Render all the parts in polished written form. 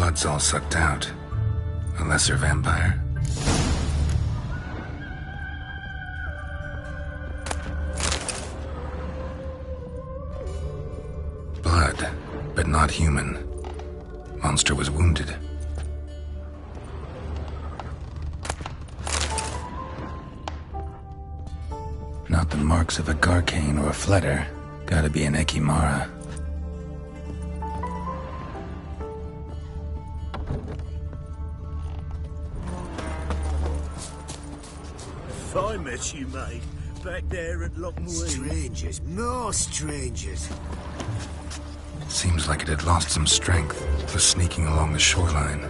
blood's all sucked out. A lesser vampire. Blood, but not human. Monster was wounded. Not the marks of a Garcane or a Fletter. Gotta be an Ekimara. I met you, mate. Back there at Loch Marine. Strangers, more strangers. Seems like it had lost some strength. Was sneaking along the shoreline.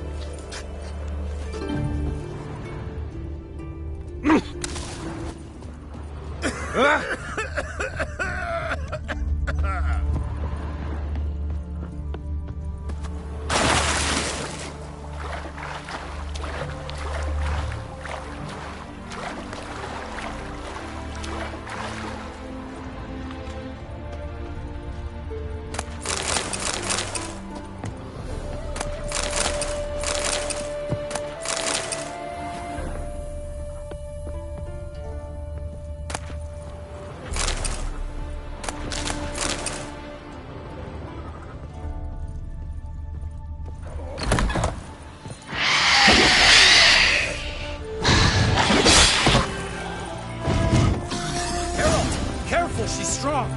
She's strong.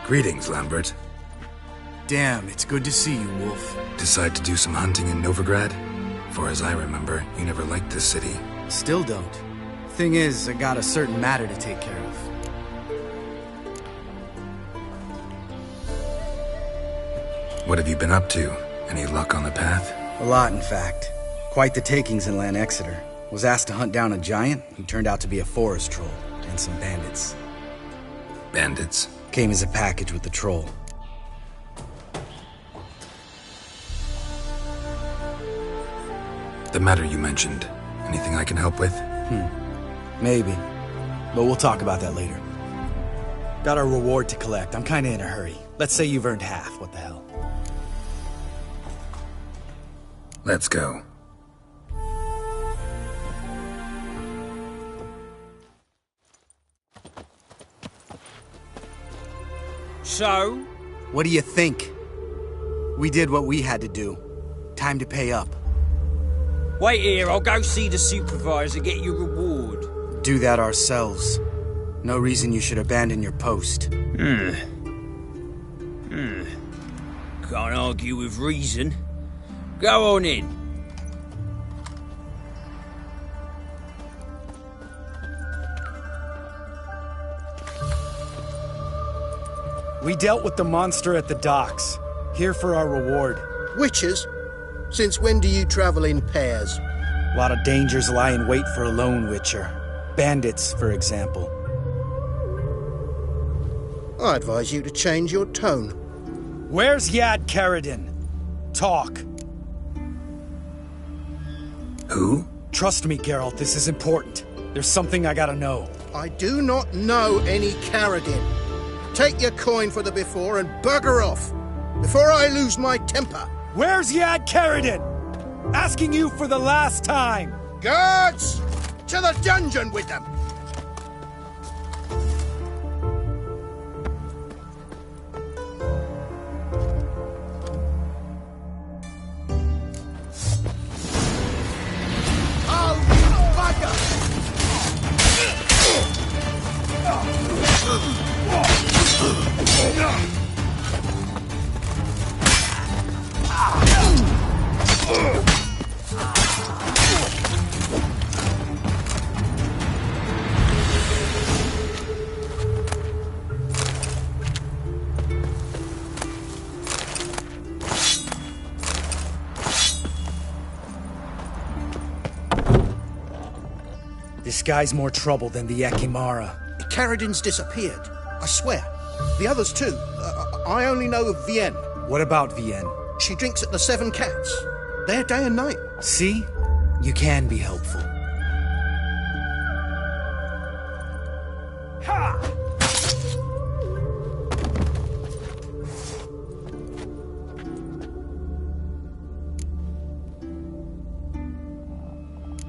Greetings, Lambert. Damn, it's good to see you, Wolf. Decide to do some hunting in Novigrad? For as I remember, you never liked this city. Still don't. Thing is, I got a certain matter to take care of. What have you been up to? Any luck on the path? A lot, in fact. Quite the takings in Lan Exeter. Was asked to hunt down a giant who turned out to be a forest troll, and some bandits. Bandits? Came as a package with the troll. The matter you mentioned. Anything I can help with? Maybe. But we'll talk about that later. Got our reward to collect. I'm kinda in a hurry. Let's say you've earned half. What the hell? Let's go. So? What do you think? We did what we had to do. Time to pay up. Wait here, I'll go see the supervisor, get your reward. Do that ourselves. No reason you should abandon your post. Can't argue with reason. Go on in. We dealt with the monster at the docks. Here for our reward. Witches? Since when do you travel in pairs? A lot of dangers lie in wait for a lone witcher. Bandits, for example. I advise you to change your tone. Where's Yad Karadin? Talk. Who? Trust me, Geralt, this is important. There's something I gotta know. I do not know any Karadin. Take your coin for the before and bugger off, before I lose my temper. Where's Yad Karadin? Asking you for the last time. Guards! To the dungeon with them! Oh, you bugger! This guy's more trouble than the Ekimara. Carradin's disappeared. I swear. The others too. I only know of Vienne. What about Vienne? She drinks at the Seven Cats. There day and night. See? You can be helpful. Ha!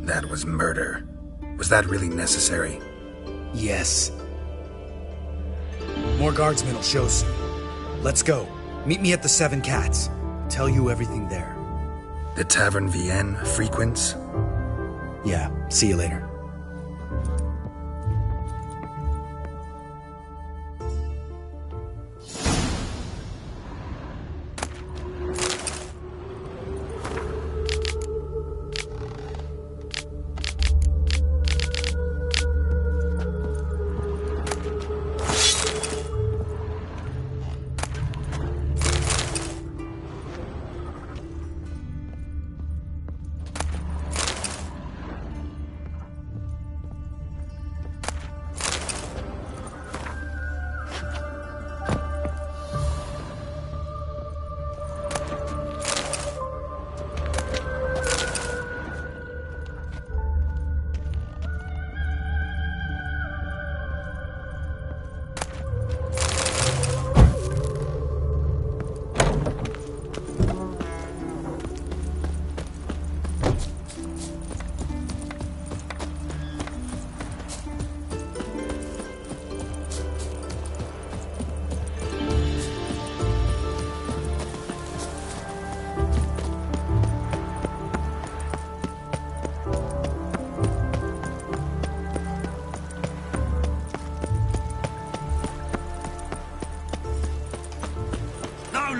That was murder. Was that really necessary? Yes. More guardsmen will show soon. Let's go. Meet me at the Seven Cats. Tell you everything there. The Tavern Vienne frequents? Yeah, see you later.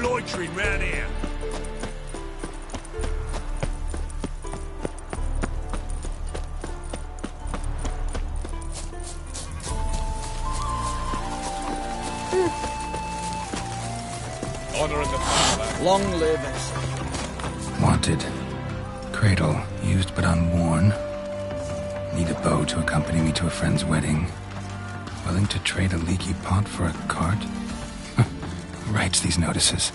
Loitering round here. Honor in the power. Long live us. Wanted. Cradle, used but unworn. Need a bow to accompany me to a friend's wedding. Willing to trade a leaky pot for a cart? Who writes these notices?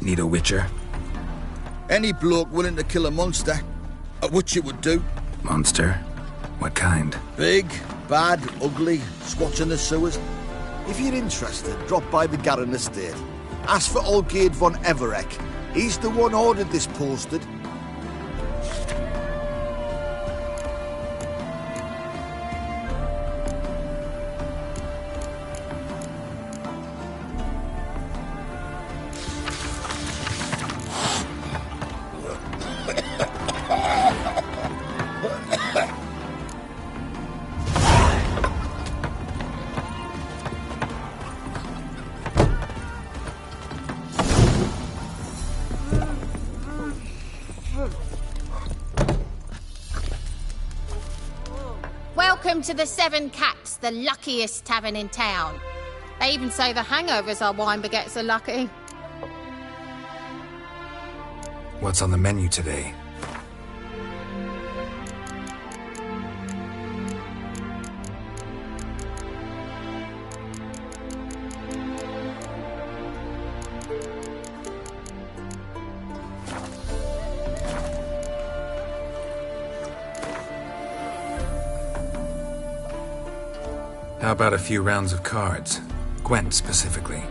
Need a witcher? Any bloke willing to kill a monster, a witcher would do. Monster? What kind? Big, bad, ugly, squats in the sewers. If you're interested, drop by the Garren estate. Ask for Olgierd von Everek. He's the one ordered this posted. Welcome to the Seven Cats, the luckiest tavern in town. They even say the hangovers our wine baguettes are lucky. What's on the menu today? How about a few rounds of cards? Gwent specifically.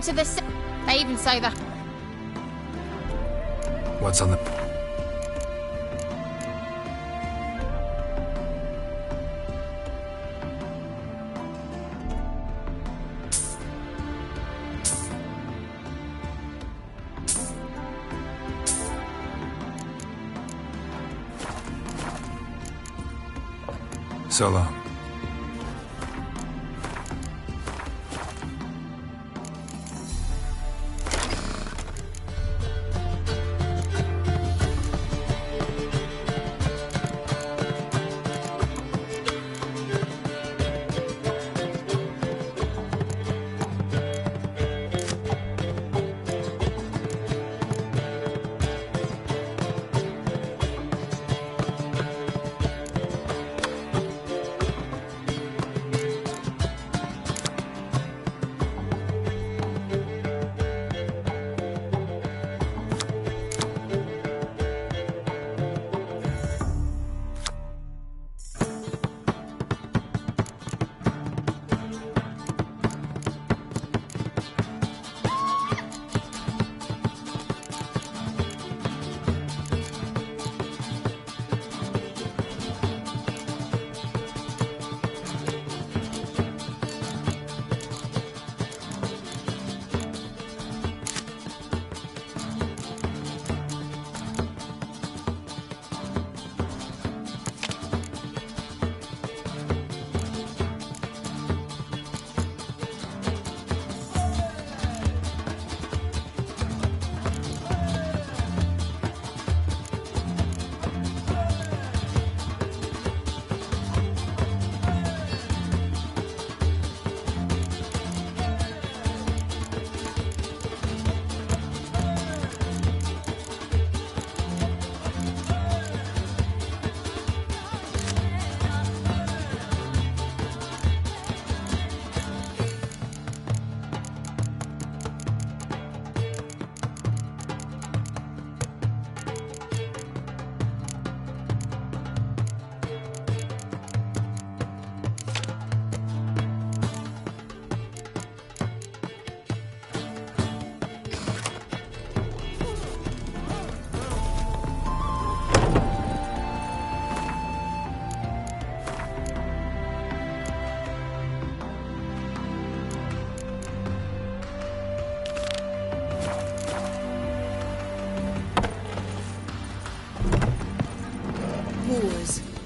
to the... They even say the... What's on the... So long.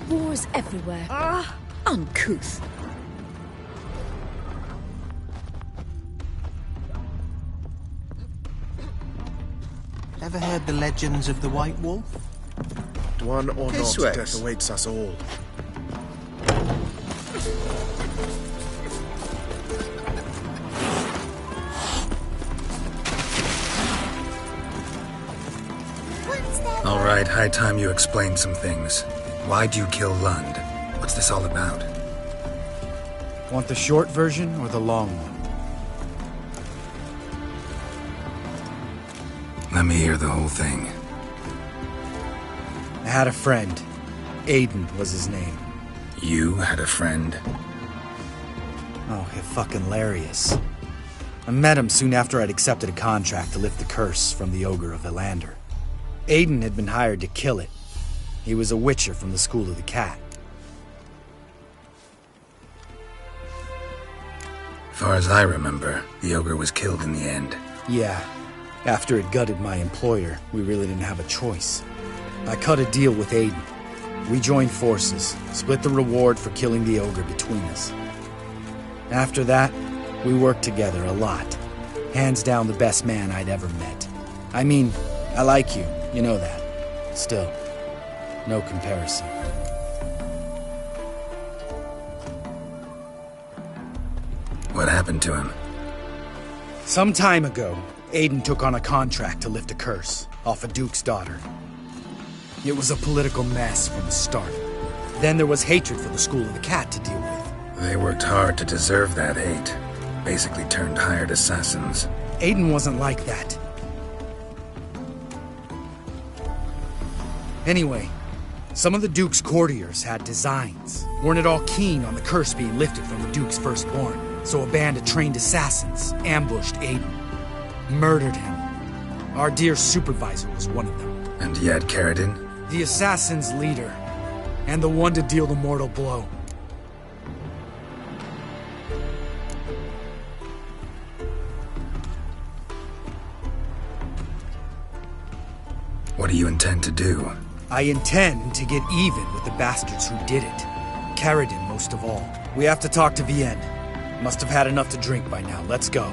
Wars everywhere. Uncouth. Ever heard the legends of the White Wolf? One or This not, way. death awaits us all. All right, high time you explained some things. Why'd you kill Lund? What's this all about? Want the short version or the long one? Let me hear the whole thing. I had a friend. Aiden was his name. You had a friend? Oh, fucking hilarious. I met him soon after I'd accepted a contract to lift the curse from the Ogre of Elander. Aiden had been hired to kill it. He was a witcher from the School of the Cat. Far as I remember, the ogre was killed in the end. Yeah. After it gutted my employer, we really didn't have a choice. I cut a deal with Aiden. We joined forces, split the reward for killing the ogre between us. After that, we worked together a lot. Hands down the best man I'd ever met. I mean, I like you, you know that. Still, no comparison. What happened to him? Some time ago, Aiden took on a contract to lift a curse off a duke's daughter. It was a political mess from the start. Then there was hatred for the School of the Cat to deal with. They worked hard to deserve that hate. Basically turned hired assassins. Aiden wasn't like that. Anyway, some of the Duke's courtiers had designs. Weren't at all keen on the curse being lifted from the Duke's firstborn, so a band of trained assassins ambushed Aiden. Murdered him. Our dear supervisor was one of them. And Yad Karadin? The assassin's leader. And the one to deal the mortal blow. What do you intend to do? I intend to get even with the bastards who did it. Karadin, most of all. We have to talk to Vienne. Must have had enough to drink by now. Let's go.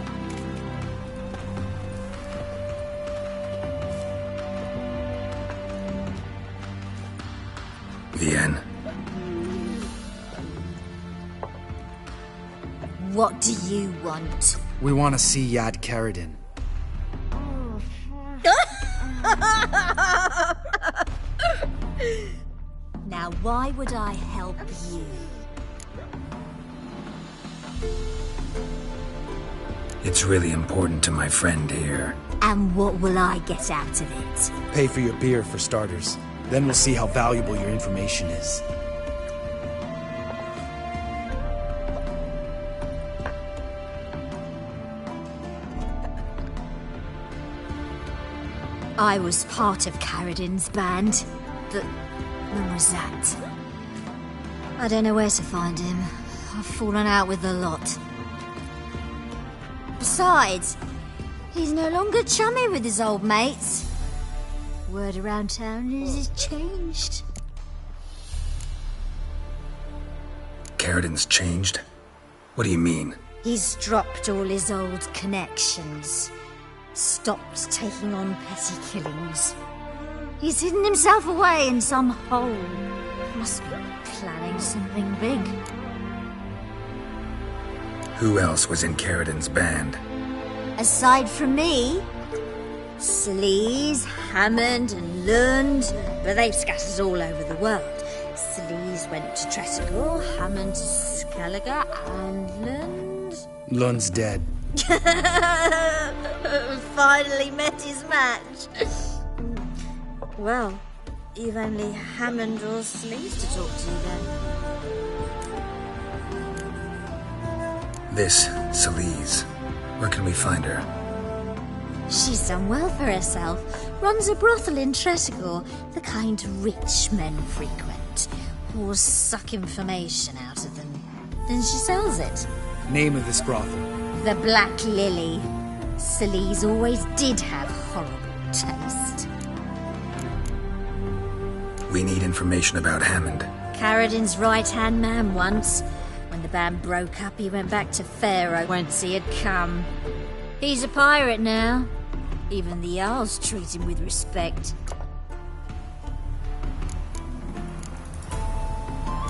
Vienne. What do you want? We want to see Yad Karadin. Now, why would I help you? It's really important to my friend here. And what will I get out of it? Pay for your beer, for starters. Then we'll see how valuable your information is. I was part of Karadin's band, but when was that? I don't know where to find him. I've fallen out with the lot. Besides, he's no longer chummy with his old mates. Word around town is he's changed. Karadin's changed? What do you mean? He's dropped all his old connections. Stopped taking on petty killings. He's hidden himself away in some hole. Must be planning something big. Who else was in Karadin's band? Aside from me, Sleaze, Hammond and Lund, but they've scattered all over the world. Sleaze went to Tresegor, Hammond to Skellige, and Lund... Lund's dead. Finally met his match. Well, you've only Hammond or Sleaze to talk to then. This, Sleaze. Where can we find her? She's done well for herself. Runs a brothel in Tresegor, the kind rich men frequent. Whores suck information out of them. Then she sells it. Name of this brothel? The Black Lily. Sleaze always did have horrible taste. We need information about Hammond. Karadin's right-hand man once. When the band broke up, he went back to Pharaoh whence he had come. He's a pirate now. Even the Jarls treat him with respect.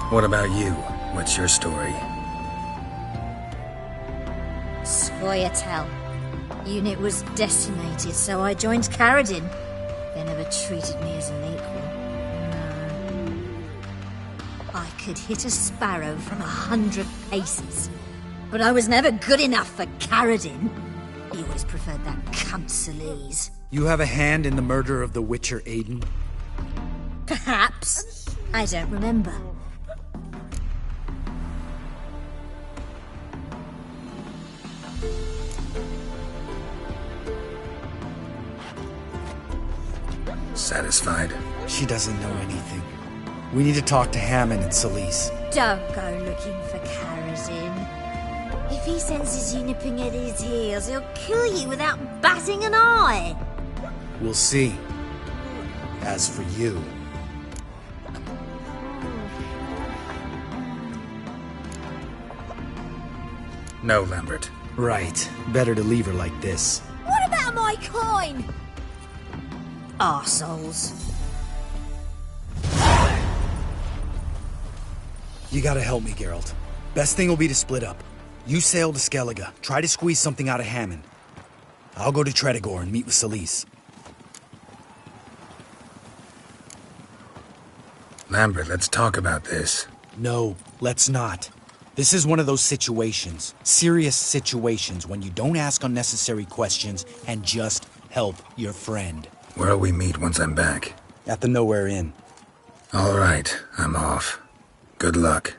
What about you? What's your story? Scoia'tael. Unit was decimated, so I joined Karadin. They never treated me as an equal. No. I could hit a sparrow from 100 paces, but I was never good enough for Karadin. He always preferred that cunt Sleaze. You have a hand in the murder of the Witcher Aiden? Perhaps. I don't remember. Satisfied? She doesn't know anything. We need to talk to Hammond and Sleaze. Don't go looking for Karadin. If he senses you nipping at his heels, he'll kill you without batting an eye. We'll see. As for you... No, Lambert. Right. Better to leave her like this. What about my coin? Arseholes. You gotta help me, Geralt. Best thing will be to split up. You sail to Skellige. Try to squeeze something out of Hammond. I'll go to Tretogor and meet with Sleaze. Lambert, let's talk about this. No, let's not. This is one of those situations. Serious situations when you don't ask unnecessary questions and just help your friend. Where'll we meet once I'm back? At the Nowhere Inn. All right, I'm off. Good luck.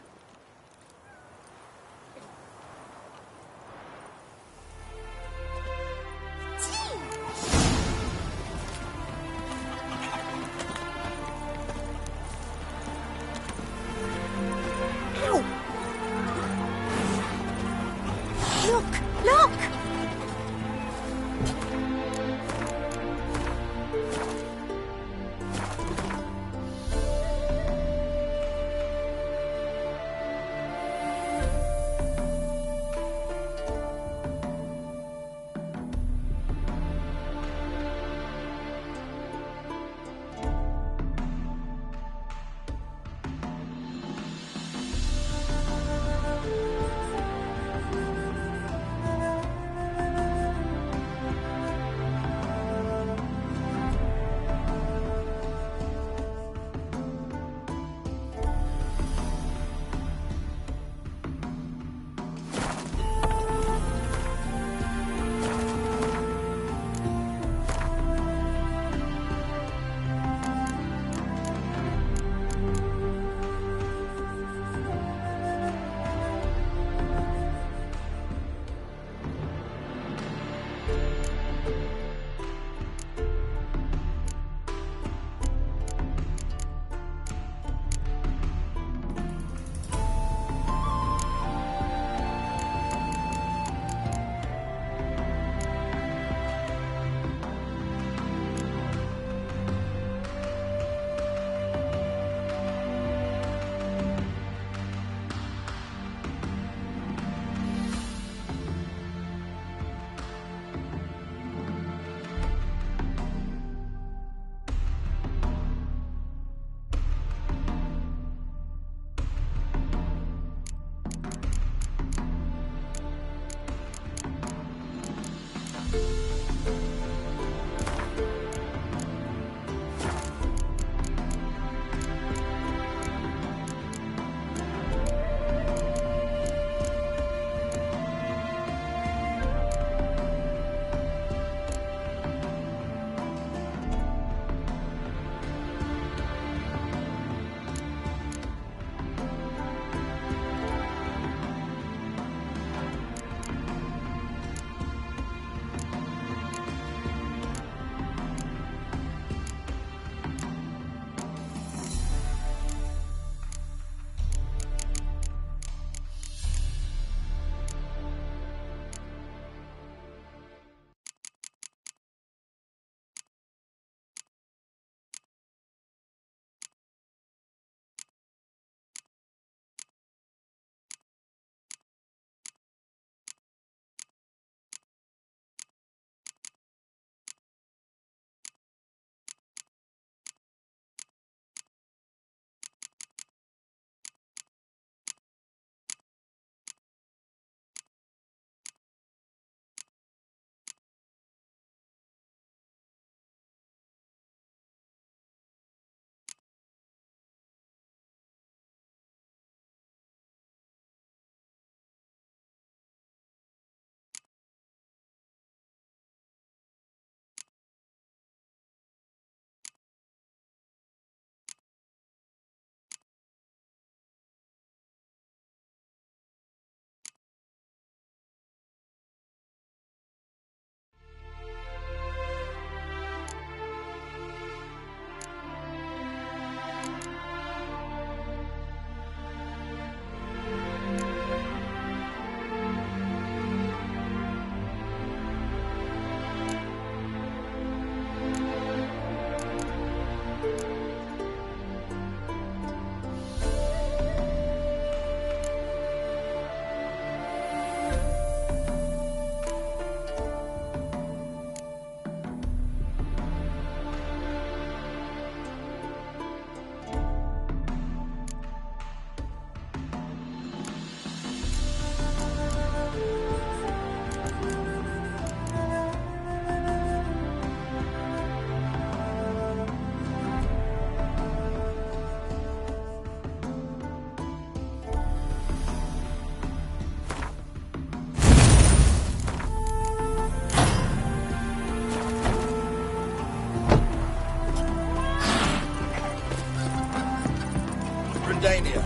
Dania.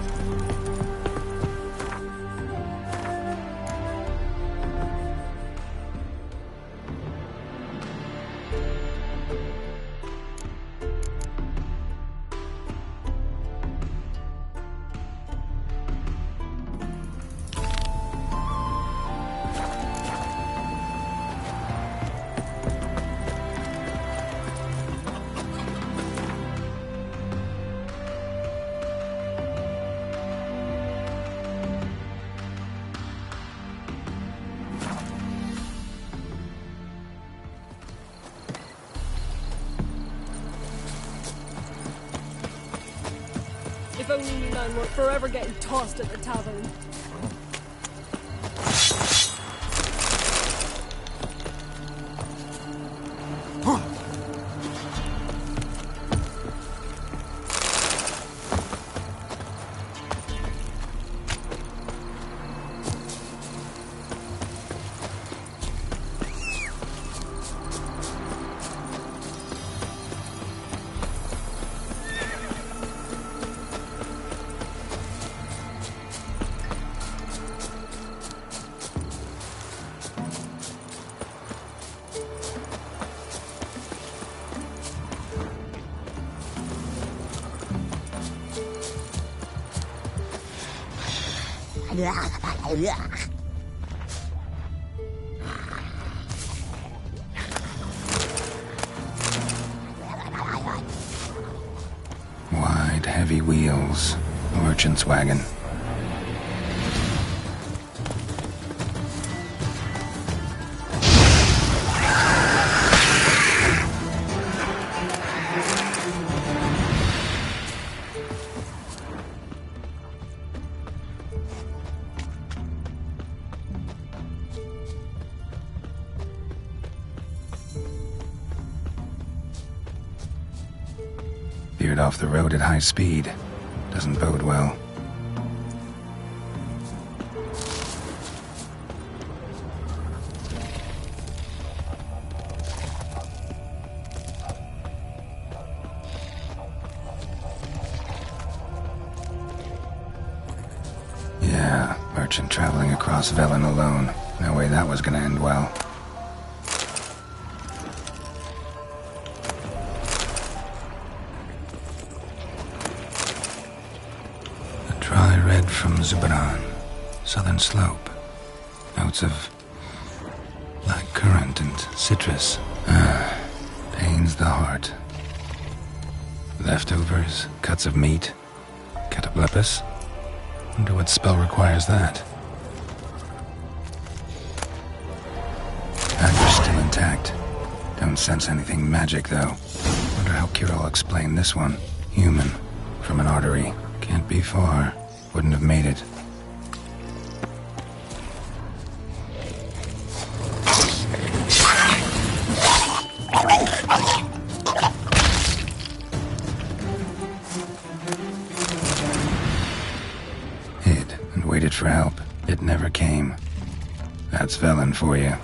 If only you none were forever getting tossed at the tavern. Wide, heavy wheels. A merchant's wagon. Veered off the road at high speed. Doesn't bode well. Yeah, merchant traveling across Velen alone. No way that was gonna end well. Dry red from Zubran, southern slope. Notes of black currant and citrus. Pains the heart. Leftovers, cuts of meat, cataplepis. Wonder what spell requires that. Dagger's still intact. Don't sense anything magic though. Wonder how Kira will explain this one. Human, from an artery. Can't be far. Wouldn't have made it. Hid and waited for help. It never came. That's Velen for you.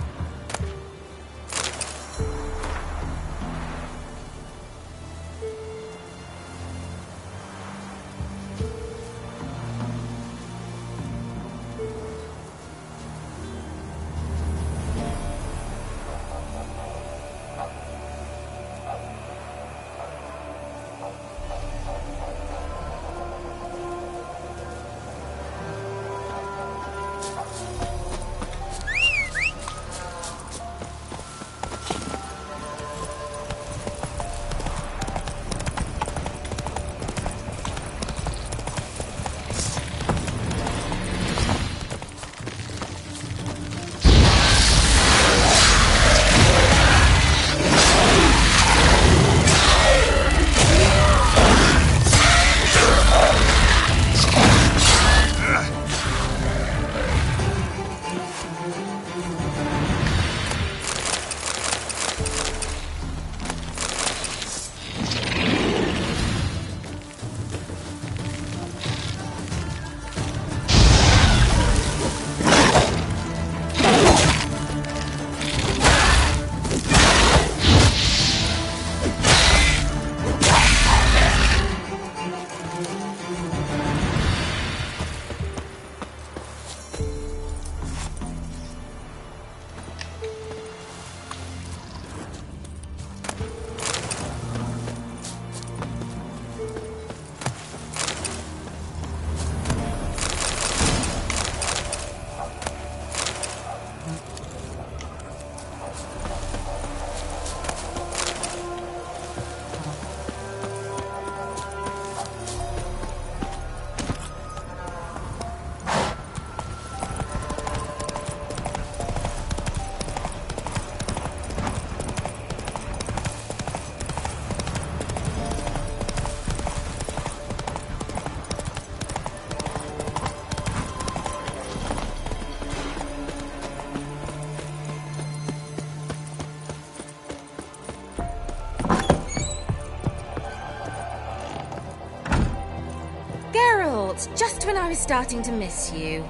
It's just when I was starting to miss you.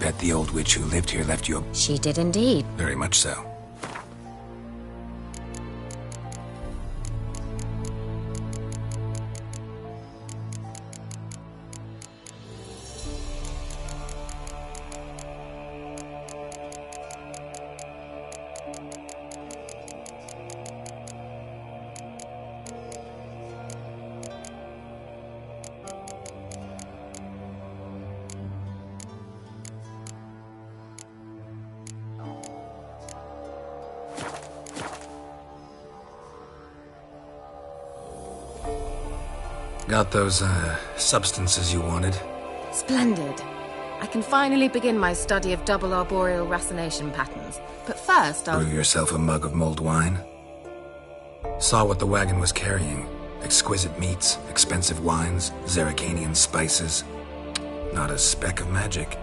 Bet the old witch who lived here left you a... She did indeed. Very much so. Got those, substances you wanted? Splendid. I can finally begin my study of double arboreal racination patterns. But first, I'll... Brew yourself a mug of mulled wine? Saw what the wagon was carrying. Exquisite meats, expensive wines, Zerrikanian spices. Not a speck of magic.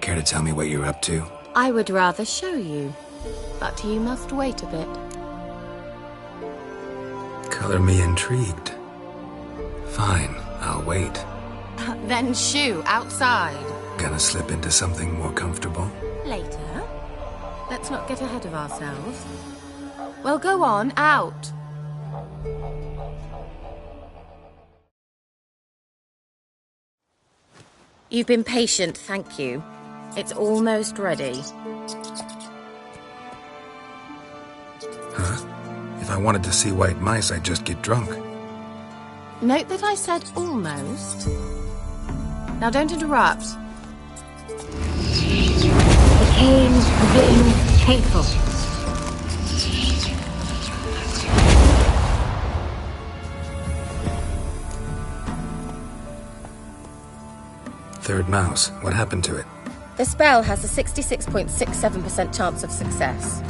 Care to tell me what you're up to? I would rather show you. But you must wait a bit. Color me intrigued. Fine, I'll wait. Then shoo, outside. Gonna slip into something more comfortable? Later. Let's not get ahead of ourselves. Well, go on, out. You've been patient, thank you. It's almost ready. Huh? If I wanted to see white mice, I'd just get drunk. Note that I said almost. Now don't interrupt. The caves have been faithful. Third mouse. What happened to it? The spell has a 66.67% chance of success.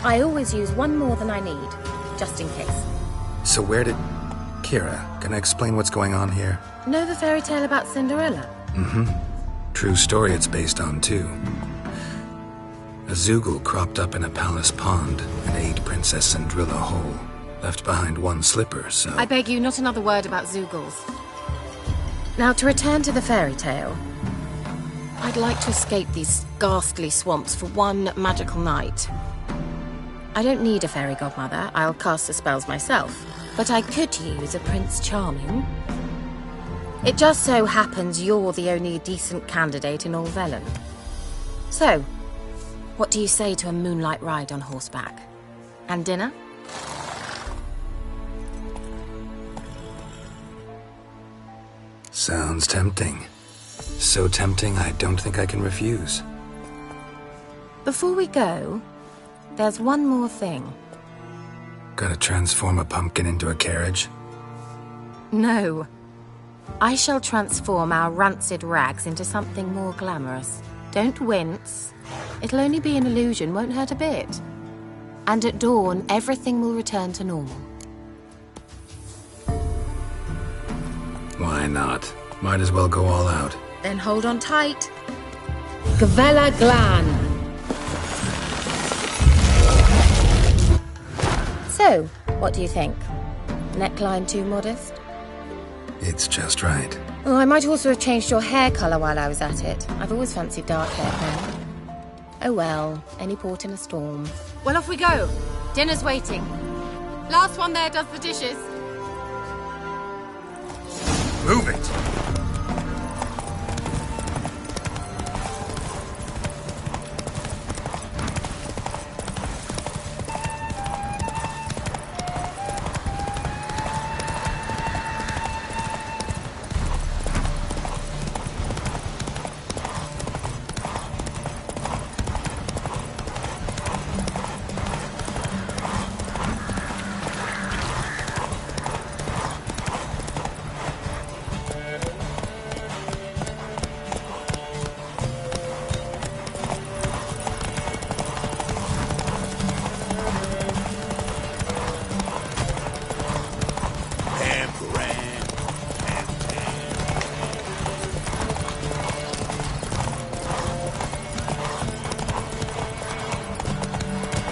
I always use one more than I need, just in case. So where did... Kira, can I explain what's going on here? Know the fairy tale about Cinderella? Mm-hmm. True story it's based on, too. A Zoogle cropped up in a palace pond and ate Princess Cinderella whole. Left behind one slipper, so... I beg you, not another word about Zoogles. Now, to return to the fairy tale. I'd like to escape these ghastly swamps for one magical night. I don't need a fairy godmother, I'll cast the spells myself. But I could use a Prince Charming. It just so happens you're the only decent candidate in all Velen. So, what do you say to a moonlight ride on horseback? And dinner? Sounds tempting. So tempting, I don't think I can refuse. Before we go, there's one more thing. Gotta transform a pumpkin into a carriage? No. I shall transform our rancid rags into something more glamorous. Don't wince. It'll only be an illusion, won't hurt a bit. And at dawn, everything will return to normal. Why not? Might as well go all out. Then hold on tight. Gavella Glan. So, what do you think? Neckline too modest? It's just right. Oh, I might also have changed your hair colour while I was at it. I've always fancied dark-haired men. Oh well, any port in a storm. Well, off we go. Dinner's waiting. Last one there does the dishes. Move it!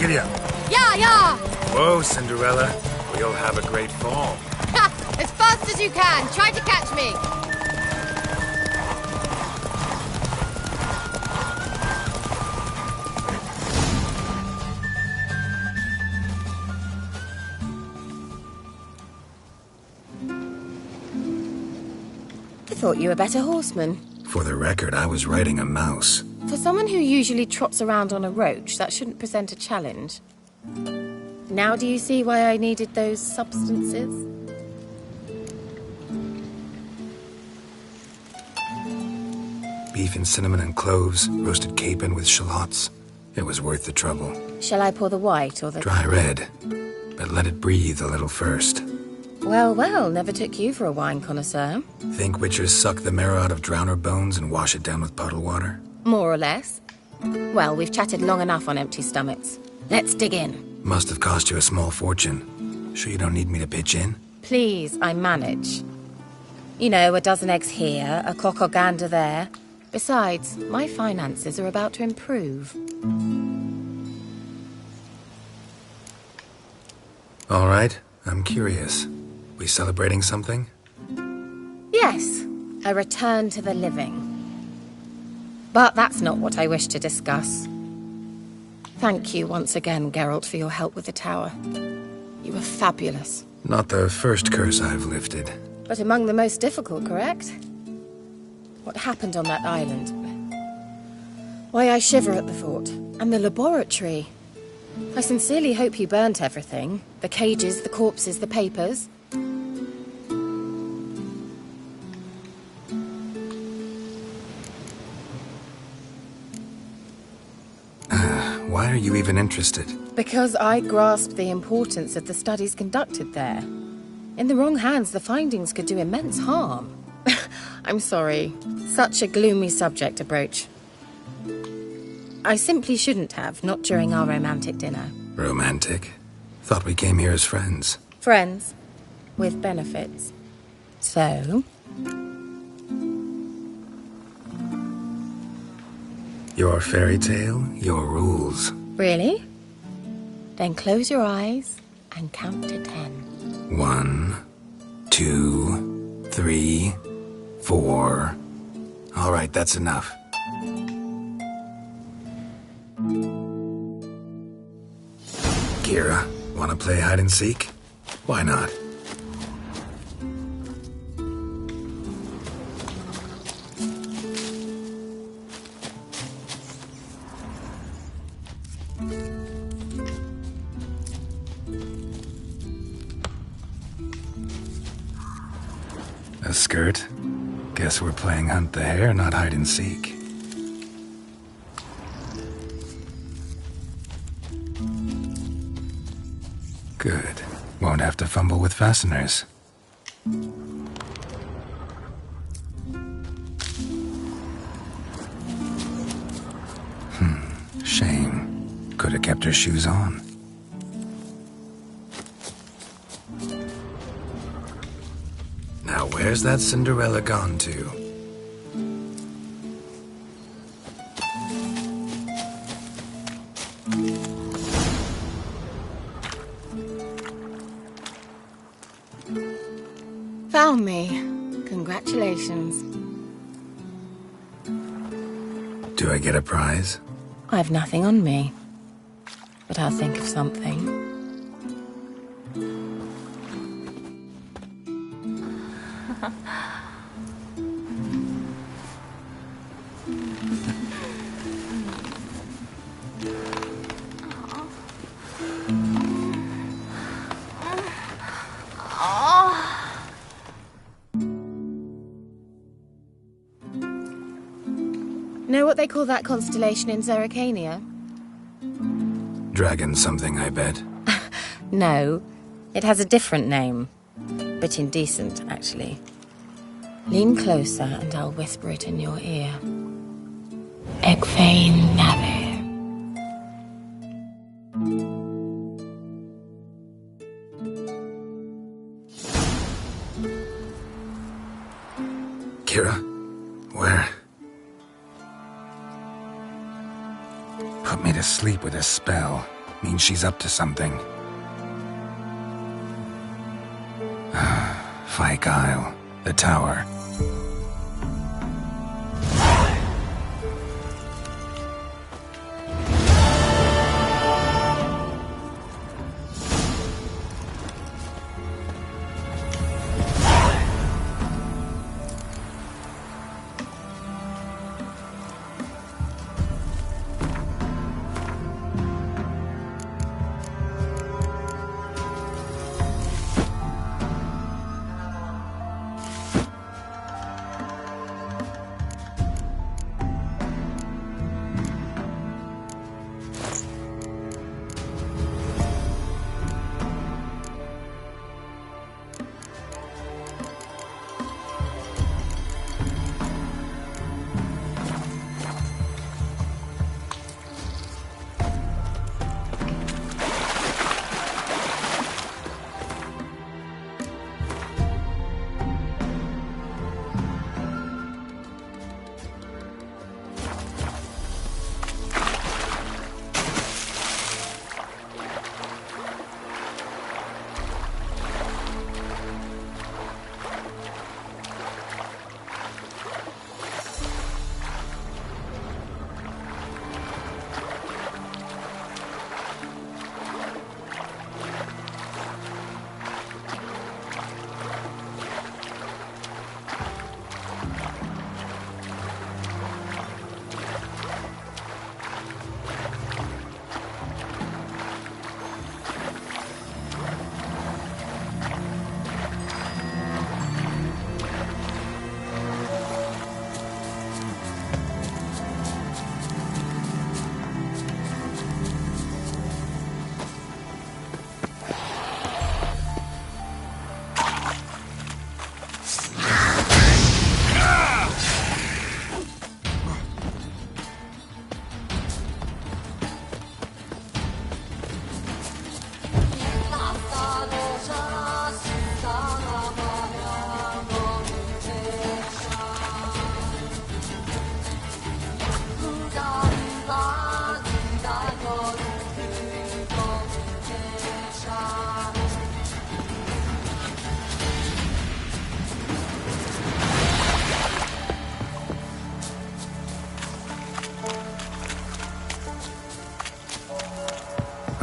Giddy up. Yeah, yeah! Whoa, Cinderella. We'll have a great fall. Ha! As fast as you can! Try to catch me! I thought you were a better horseman. For the record, I was riding a mouse. For someone who usually trots around on a roach, that shouldn't present a challenge. Now do you see why I needed those substances? Beef and cinnamon and cloves, roasted capon with shallots. It was worth the trouble. Shall I pour the white or the... Dry red, but let it breathe a little first. Well, well, never took you for a wine connoisseur. Think witchers suck the marrow out of drowner bones and wash it down with puddle water? More or less. Well, we've chatted long enough on empty stomachs. Let's dig in. Must have cost you a small fortune. Sure you don't need me to pitch in? Please, I manage. You know, a dozen eggs here, a cock or gander there. Besides, my finances are about to improve. All right, I'm curious. We celebrating something? Yes, a return to the living. But that's not what I wish to discuss. Thank you once again, Geralt, for your help with the tower. You were fabulous. Not the first curse I've lifted. But among the most difficult, correct? What happened on that island? Why, I shiver at the thought. And the laboratory. I sincerely hope you burnt everything. The cages, the corpses, the papers. Why are you even interested? Because I grasped the importance of the studies conducted there. In the wrong hands, the findings could do immense harm. I'm sorry. Such a gloomy subject to broach. I simply shouldn't have, not during our romantic dinner. Romantic? Thought we came here as friends. Friends. With benefits. So? Your fairy tale, your rules. Really? Then close your eyes and count to 10. 1, 2, 3, 4. All right, that's enough. Kira, want to play hide and seek? Why not? A skirt? Guess we're playing hunt the hare, not hide and seek. Good. Won't have to fumble with fasteners. Shame. Could have kept her shoes on. Now where's that Cinderella gone to? Found me. Congratulations. Do I get a prize? I've nothing on me. But I'll think of something. Know what they call that constellation in Zerrikania? Dragon something, I bet. No, it has a different name. Bit indecent, actually. Lean closer and I'll whisper it in your ear. Egfain Nave. Kira? Where? Put me to sleep with a spell. Means she's up to something. Fyke Isle, the tower.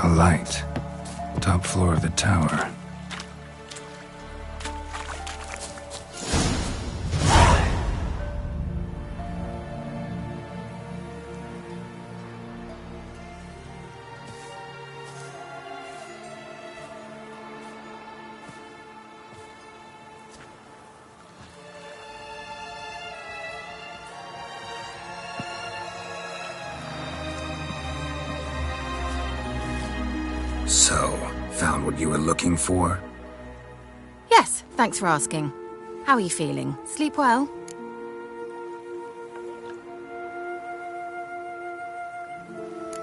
A light. Top floor of the tower. So, found what you were looking for? Yes, thanks for asking. How are you feeling? Sleep well?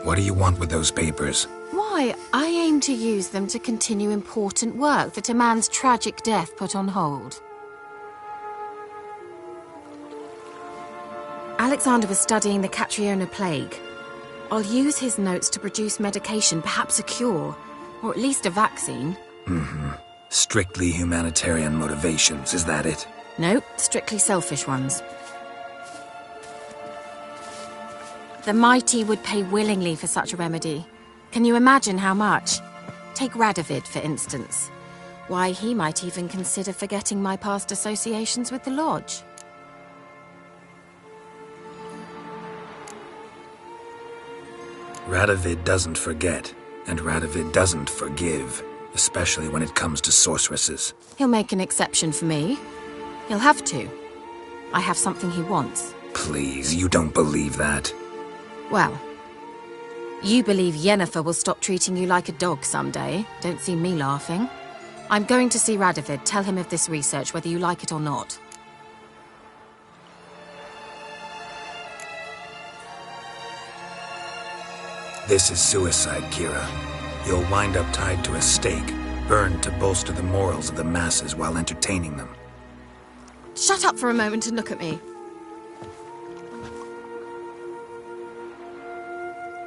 What do you want with those papers? Why, I aim to use them to continue important work that a man's tragic death put on hold. Alexander was studying the Catriona plague. I'll use his notes to produce medication, perhaps a cure, or at least a vaccine. Mm-hmm. Strictly humanitarian motivations, is that it? Nope, strictly selfish ones. The mighty would pay willingly for such a remedy. Can you imagine how much? Take Radovid, for instance. Why, he might even consider forgetting my past associations with the Lodge. Radovid doesn't forget, and Radovid doesn't forgive, especially when it comes to sorceresses. He'll make an exception for me. He'll have to. I have something he wants. Please, you don't believe that. Well, you believe Yennefer will stop treating you like a dog someday. Don't see me laughing. I'm going to see Radovid, tell him of this research, whether you like it or not. This is suicide, Kira. You'll wind up tied to a stake, burned to bolster the morals of the masses while entertaining them. Shut up for a moment and look at me.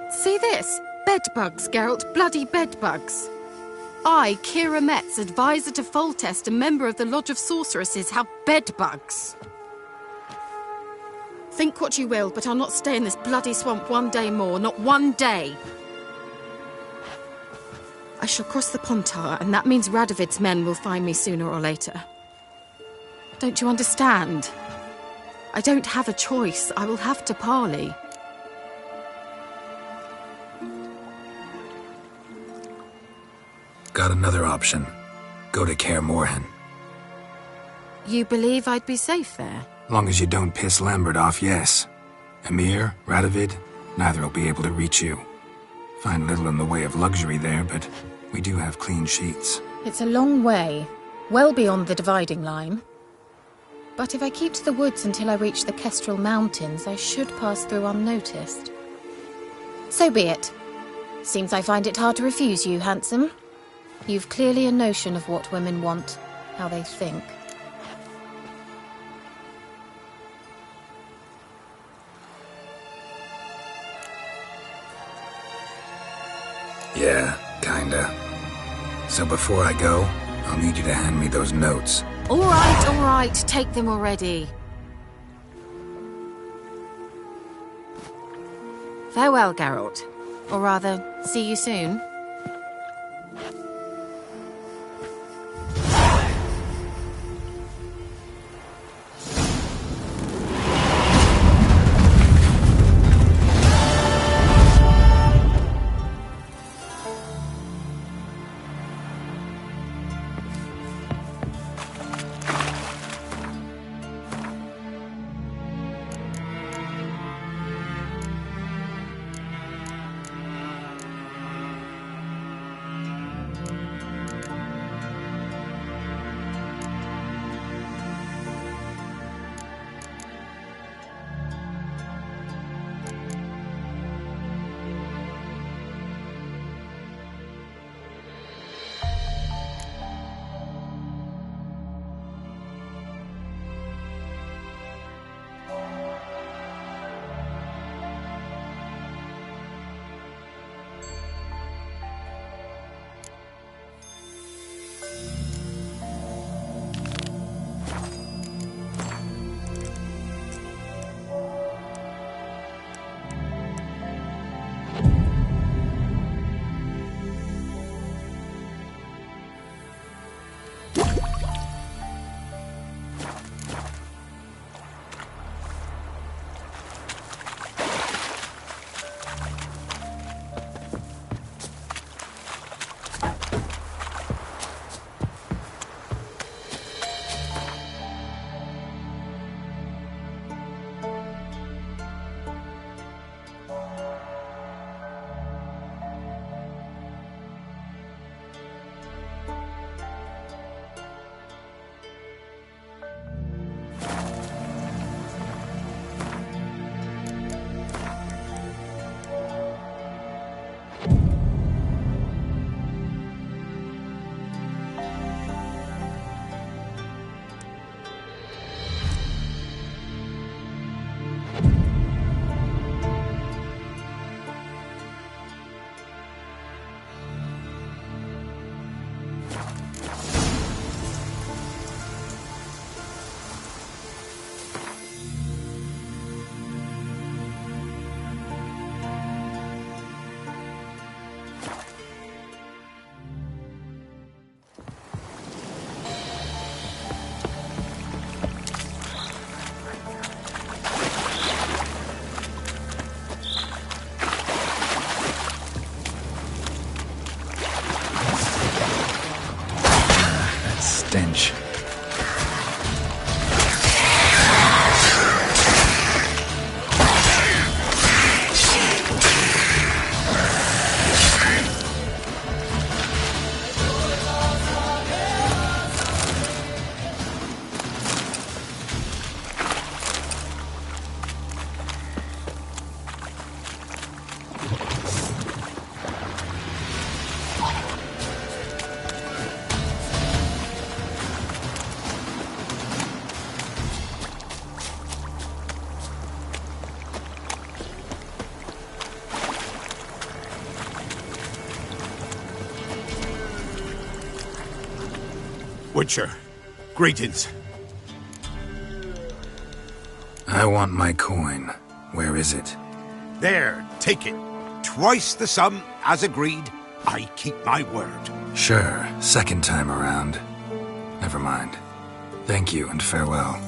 See this? Bedbugs, Geralt. Bloody bedbugs. I, Kira Metz, advisor to Foltest and member of the Lodge of Sorceresses, have bedbugs. Think what you will, but I'll not stay in this bloody swamp one day more, not one day. I shall cross the Pontar, and that means Radovid's men will find me sooner or later. Don't you understand? I don't have a choice. I will have to parley. Got another option. Go to Kaer Morhen. You believe I'd be safe there? Long as you don't piss Lambert off, yes. Emhyr, Radovid, neither will be able to reach you. Find little in the way of luxury there, but we do have clean sheets. It's a long way, well beyond the dividing line. But if I keep to the woods until I reach the Kestrel Mountains, I should pass through unnoticed. So be it. Seems I find it hard to refuse you, handsome. You've clearly a notion of what women want, how they think. Yeah, kinda. So before I go, I'll need you to hand me those notes. All right, take them already. Farewell, Geralt. Or rather, see you soon. Stench. Witcher, greetings. I want my coin. Where is it? There, take it. Twice the sum, as agreed. I keep my word. Sure, second time around. Never mind. Thank you and farewell.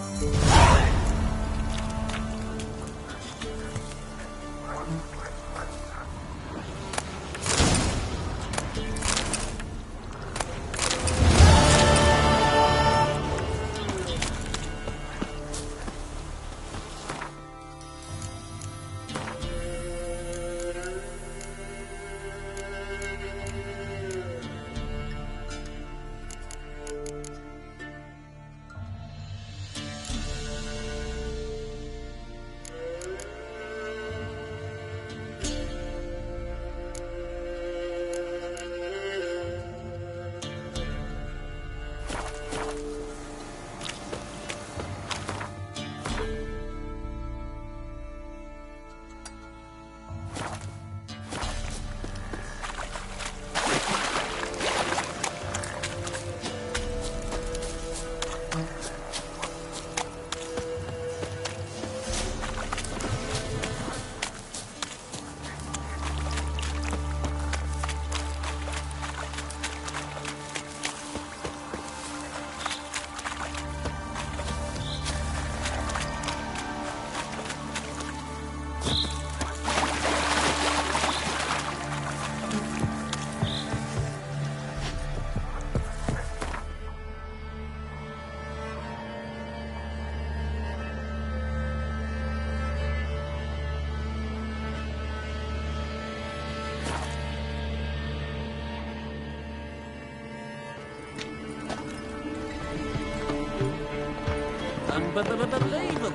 Unbelievable.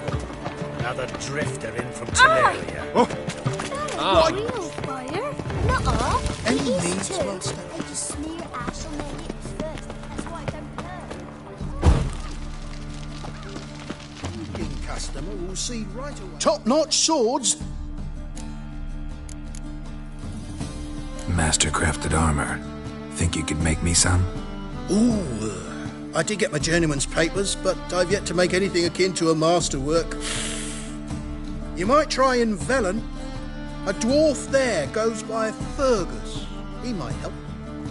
Another drifter in from Teleria. Not a real fire. Nuh-uh. Any It is needs too. well stated. They just smear ash on their lips first. That's why I don't burn. King customer will see right away. Top-notch swords. Master-crafted armor. Think you could make me some? Ooh, I did get my journeyman's papers, but I've yet to make anything akin to a masterwork. You might try in Velen. A dwarf there goes by Fergus. He might help.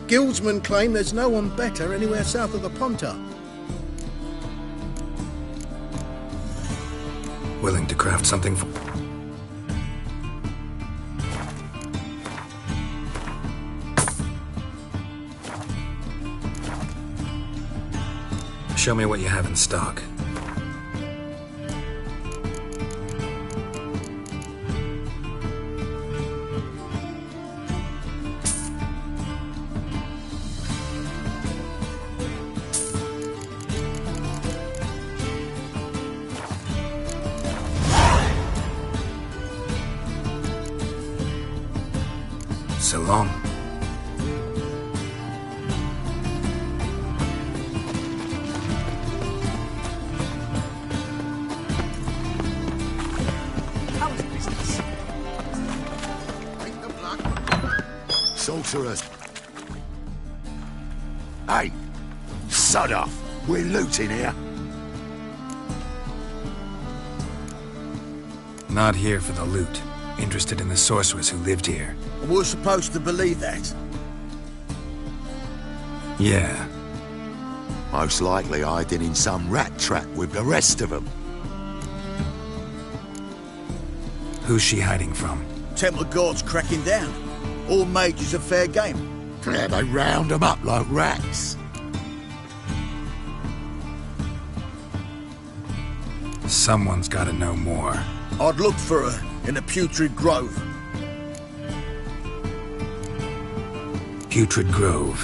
Guildsmen claim there's no one better anywhere south of the Pontar. Willing to craft something for... Show me what you have in stock. So long. Sorcerers. Hey, sod off. We're looting here. Not here for the loot. Interested in the sorceress who lived here. We're supposed to believe that. Yeah. Most likely hiding in some rat trap with the rest of them. Who's she hiding from? Temple Guard's cracking down. All mages are fair game. Yeah, they round them up like rats. Someone's gotta know more. I'd look for her in the Putrid Grove. Putrid Grove.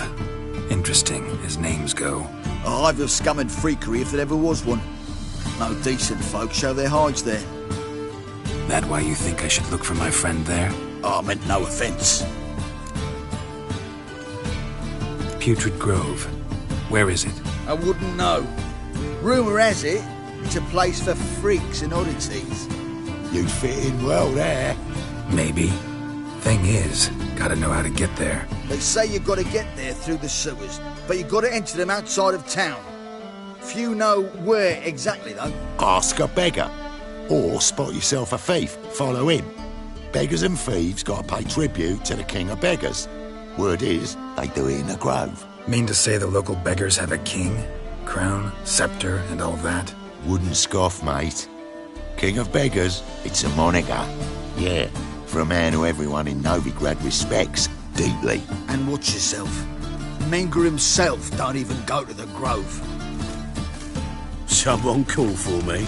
Interesting, as names go. A hive of scum and freakery if there ever was one. No decent folk show their hides there. That why you think I should look for my friend there? I meant no offence. Putrid Grove. Where is it? I wouldn't know. Rumour has it, it's a place for freaks and oddities. You'd fit in well there. Maybe. Thing is, Gotta know how to get there. They say you gotta get there through the sewers, but you gotta enter them outside of town. Few know where exactly, though. Ask a beggar. Or spot yourself a thief. Follow him. Beggars and thieves gotta pay tribute to the king of beggars. Word is, they do it in the grove. Mean to say the local beggars have a king? Crown, scepter, and all that? Wouldn't scoff, mate. King of beggars, it's a moniker. Yeah, for a man who everyone in Novigrad respects deeply. And watch yourself. Menger himself don't even go to the grove. Someone call for me.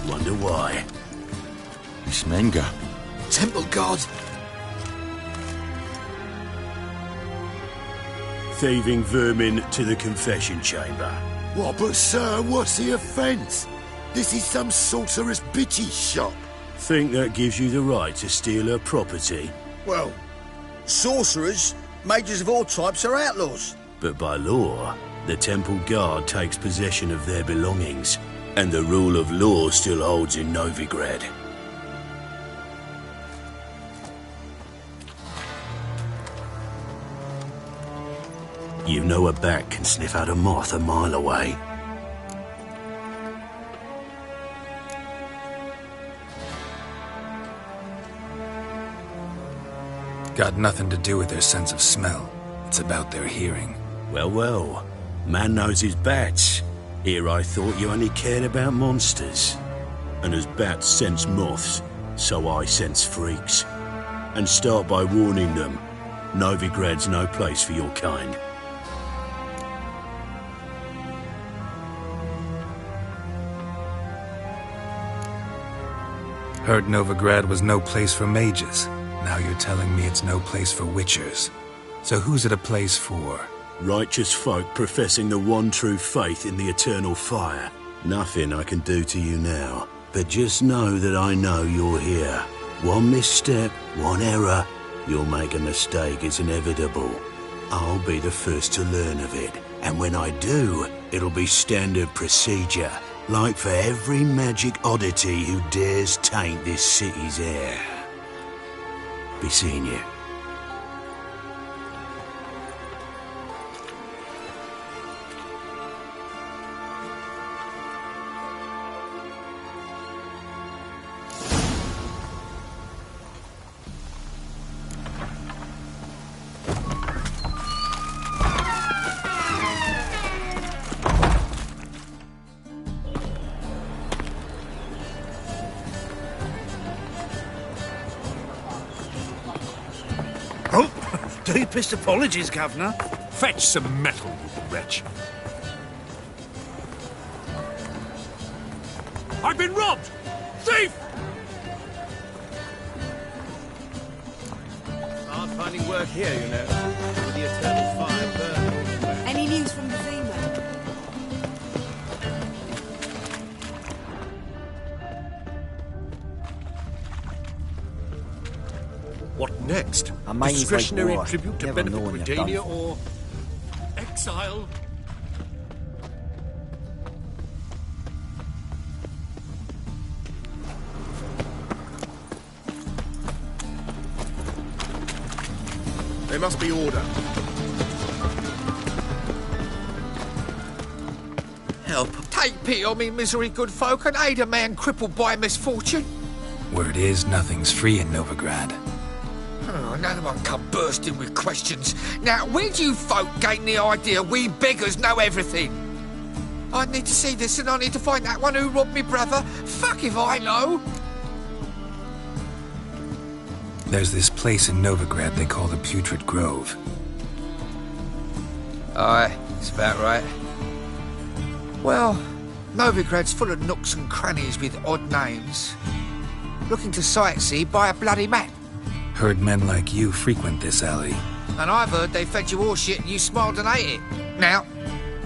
Wonder why. It's Menger. Temple guard. Thieving vermin to the confession chamber. What, but sir, what's the offence? This is some sorcerer's bitchy shop. Think that gives you the right to steal her property? Well, sorcerers, mages of all types are outlaws. But by law, the temple guard takes possession of their belongings, and the rule of law still holds in Novigrad. You know a bat can sniff out a moth a mile away. Got nothing to do with their sense of smell. It's about their hearing. Well, well. Man knows his bats. Here I thought you only cared about monsters. And as bats sense moths, so I sense freaks. And start by warning them. Novigrad's no place for your kind. Heard Novigrad was no place for mages. Now you're telling me it's no place for witchers. So who's it a place for? Righteous folk professing the one true faith in the eternal fire. Nothing I can do to you now. But just know that I know you're here. One misstep, one error, you'll make a mistake, it's inevitable. I'll be the first to learn of it. And when I do, it'll be standard procedure. Like for every magic oddity who dares taint this city's air. Be seeing you. Deepest apologies, Governor. Fetch some metal, you wretch. I've been robbed! Thief! Aren't finding work here, you know. With the eternal fire burning. Any news from the Zima? What next? A mind's Discretionary like tribute to Never benefit know when you're Redania done. or exile? There must be order. Help. Take pity on me, misery, good folk, and aid a man crippled by misfortune. Word is nothing's free in Novigrad. Oh, another one come bursting with questions. Now, where do you folk gain the idea we beggars know everything? I need to see this and I need to find that one who robbed me brother. Fuck if I know. There's this place in Novigrad they call the Putrid Grove. Aye, it's about right. Well, Novigrad's full of nooks and crannies with odd names. Looking to sightsee, buy a bloody map. Heard men like you frequent this alley. And I've heard they fed you all shit and you smiled and ate it. Now,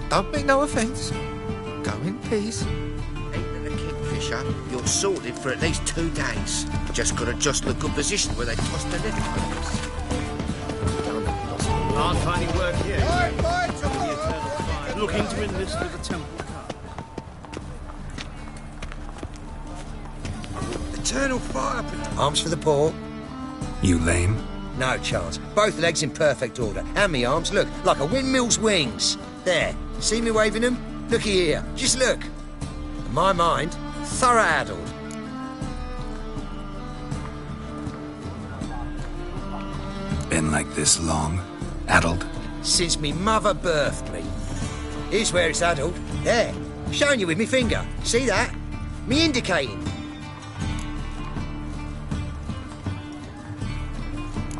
don't make no offence. Go in peace. Eating the kingfisher, you're sorted for at least 2 days. Just gotta adjust the good position where they toss the little ones. Aren't finding work here. Looking to enlist with the temple guard. Eternal fire. Arms for the poor. You lame? No chance. Both legs in perfect order. And me arms, look, like a windmill's wings. There. See me waving them? Looky here. Just look. And my mind, thorough addled. Been like this long? Addled? Since me mother birthed me. Here's where it's addled. There. Showing you with me finger. See that? Me indicating.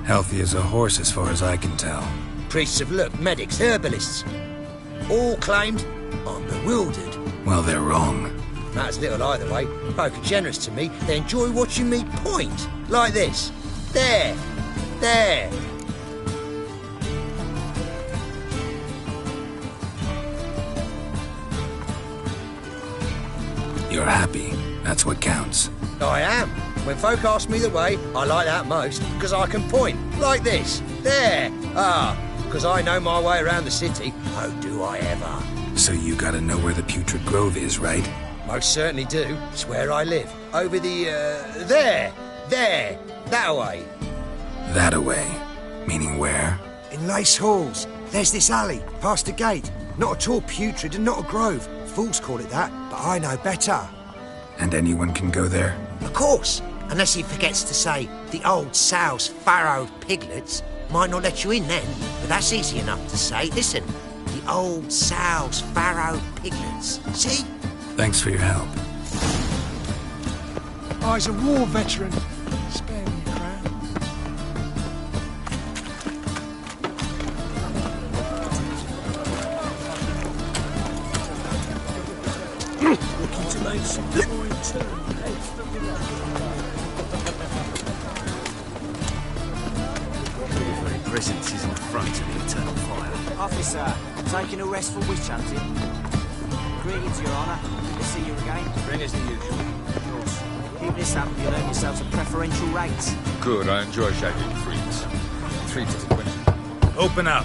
Healthy as a horse as far as I can tell. Priests of look, medics, herbalists. All claimed I'm bewildered. Well, they're wrong. Matters little either way. Folk are generous to me. They enjoy watching me point. Like this. There. There. You're happy. That's what counts. I am. When folk ask me the way, I like that most, because I can point. Like this. There. Ah. Because I know my way around the city. Oh, do I ever. So you gotta know where the Putrid Grove is, right? Most certainly do. It's where I live. Over the, there. There. That way. That-a-way. Meaning where? In Lace Halls. There's this alley, past a gate. Not at all putrid and not a grove. Fools call it that, but I know better. And anyone can go there? Of course. Unless he forgets to say, the old sow's farrowed piglets. Might not let you in then, but that's easy enough to say. Listen, the old sow's farrowed piglets. See? Thanks for your help. I's a war veteran. Spare me a crown. Looking to make some points. Presence is in front of the eternal fire. Officer, taking a rest for witch hunting. Greetings, Your Honour. Good to see you again. Bring us the usual. Of course. Keep this up, you'll earn yourselves a preferential rate. Good, I enjoy shagging freaks. 3 to 20. Open up.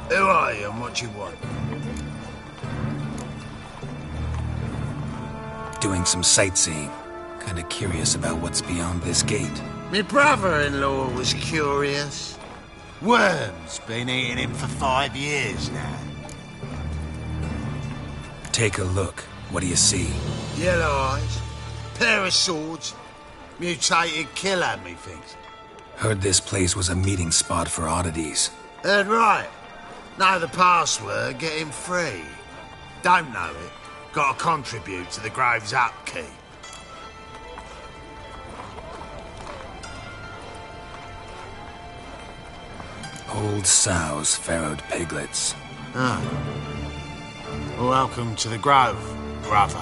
Who are you and what you want? Doing some sightseeing. Kinda curious about what's beyond this gate. My brother-in-law was curious. Worm's been eating him for 5 years now. Take a look. What do you see? Yellow eyes, pair of swords, mutated killer, methinks. Heard this place was a meeting spot for oddities. Heard right. Know the password, get him free. Don't know it, gotta contribute to the Grove's upkeep. Old sows, farrowed piglets. Ah. Welcome to the Grove, brother.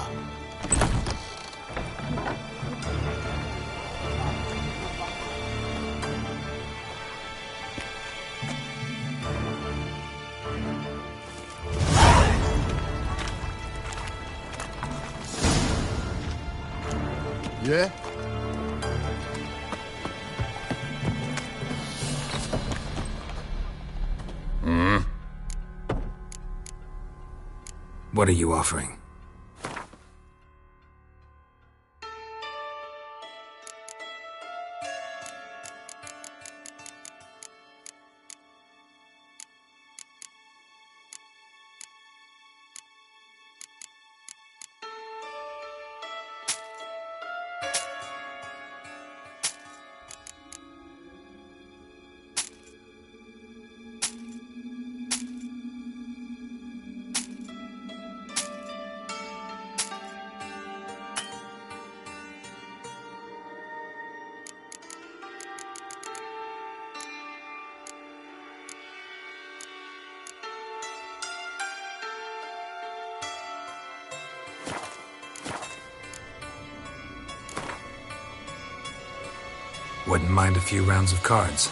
Yeah? What are you offering? Wouldn't mind a few rounds of cards.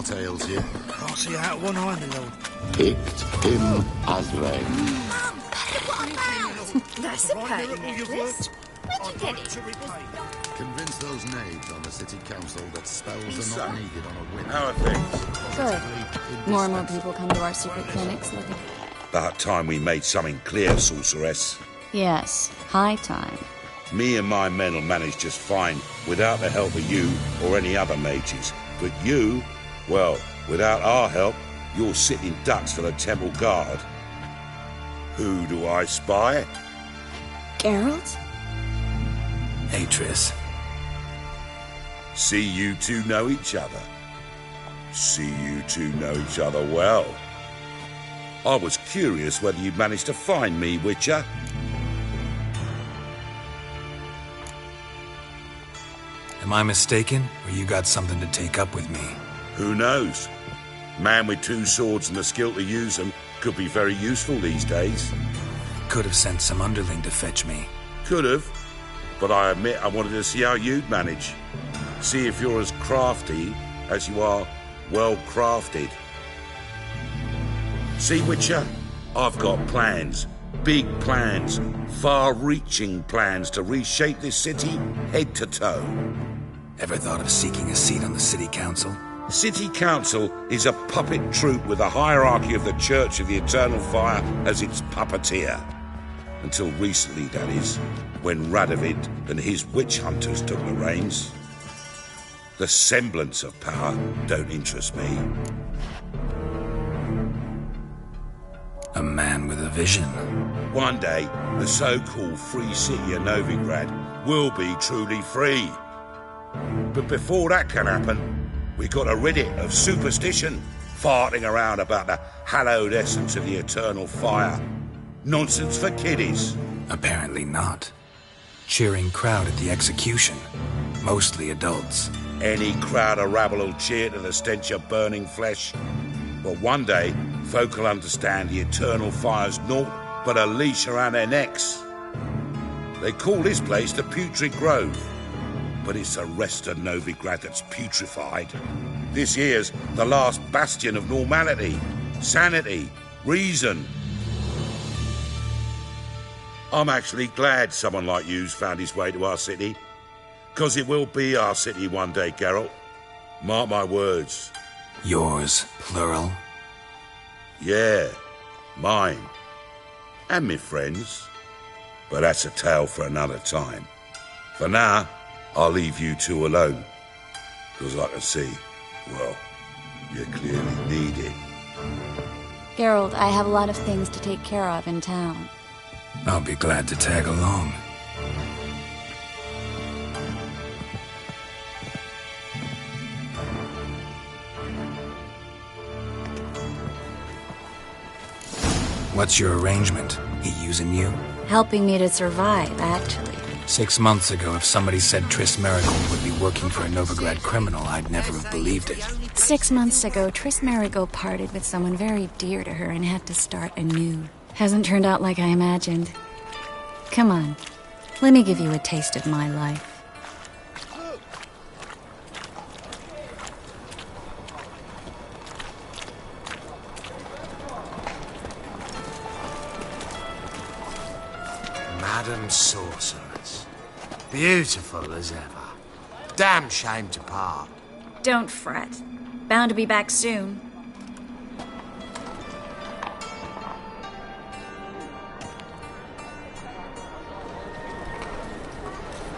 What ails you? Can't see out one eye, my lord. Picked him as rain. That's a pearl necklace. Where'd you get it? Convince those knaves on the city council that spells are not needed on a whim. How are things? Good. More and more people come to our secret clinics looking. About time we made something clear, sorceress. Yes, high time. Me and my men will manage just fine without the help of you or any other mages. But you, well, without our help, you're sitting ducks for the temple guard. Who do I spy? Geralt? Hey, Triss. See you two know each other. See you two know each other well. I was curious whether you'd managed to find me, Witcher. Am I mistaken, or you got something to take up with me? Who knows? Man with two swords and the skill to use them could be very useful these days. Could have sent some underling to fetch me. Could have, but I admit I wanted to see how you'd manage. See if you're as crafty as you are well-crafted. See, Witcher, I've got plans. Big plans. Far-reaching plans to reshape this city head to toe. Ever thought of seeking a seat on the city council? City council is a puppet troupe with a hierarchy of the Church of the Eternal Fire as its puppeteer. Until recently, that is, when Radovid and his witch hunters took the reins. The semblance of power don't interest me. A man with a vision. One day, the so-called free city of Novigrad will be truly free. But before that can happen, we got to rid it of superstition, farting around about the hallowed essence of the eternal fire. Nonsense for kiddies. Apparently not. Cheering crowd at the execution. Mostly adults. Any crowd of rabble will cheer to the stench of burning flesh. But one day, folk will understand the eternal fire's naught but a leash around their necks. They call this place the Putrid Grove, but it's the rest of Novigrad that's putrefied. This here's the last bastion of normality, sanity, reason. I'm actually glad someone like you's found his way to our city, 'cause it will be our city one day, Geralt. Mark my words. Yours, plural? Yeah, mine. And me friends. But that's a tale for another time. For now, I'll leave you two alone. 'Cause I can see, well, you clearly need it. Geralt, I have a lot of things to take care of in town. I'll be glad to tag along. What's your arrangement? He using you? Helping me to survive, actually. 6 months ago, if somebody said Triss Merigold would be working for a Novigrad criminal, I'd never have believed it. 6 months ago, Triss Merigold parted with someone very dear to her and had to start anew. Hasn't turned out like I imagined. Come on, let me give you a taste of my life. Madam Sorceress. Beautiful as ever. Damn shame to part. Don't fret. Bound to be back soon.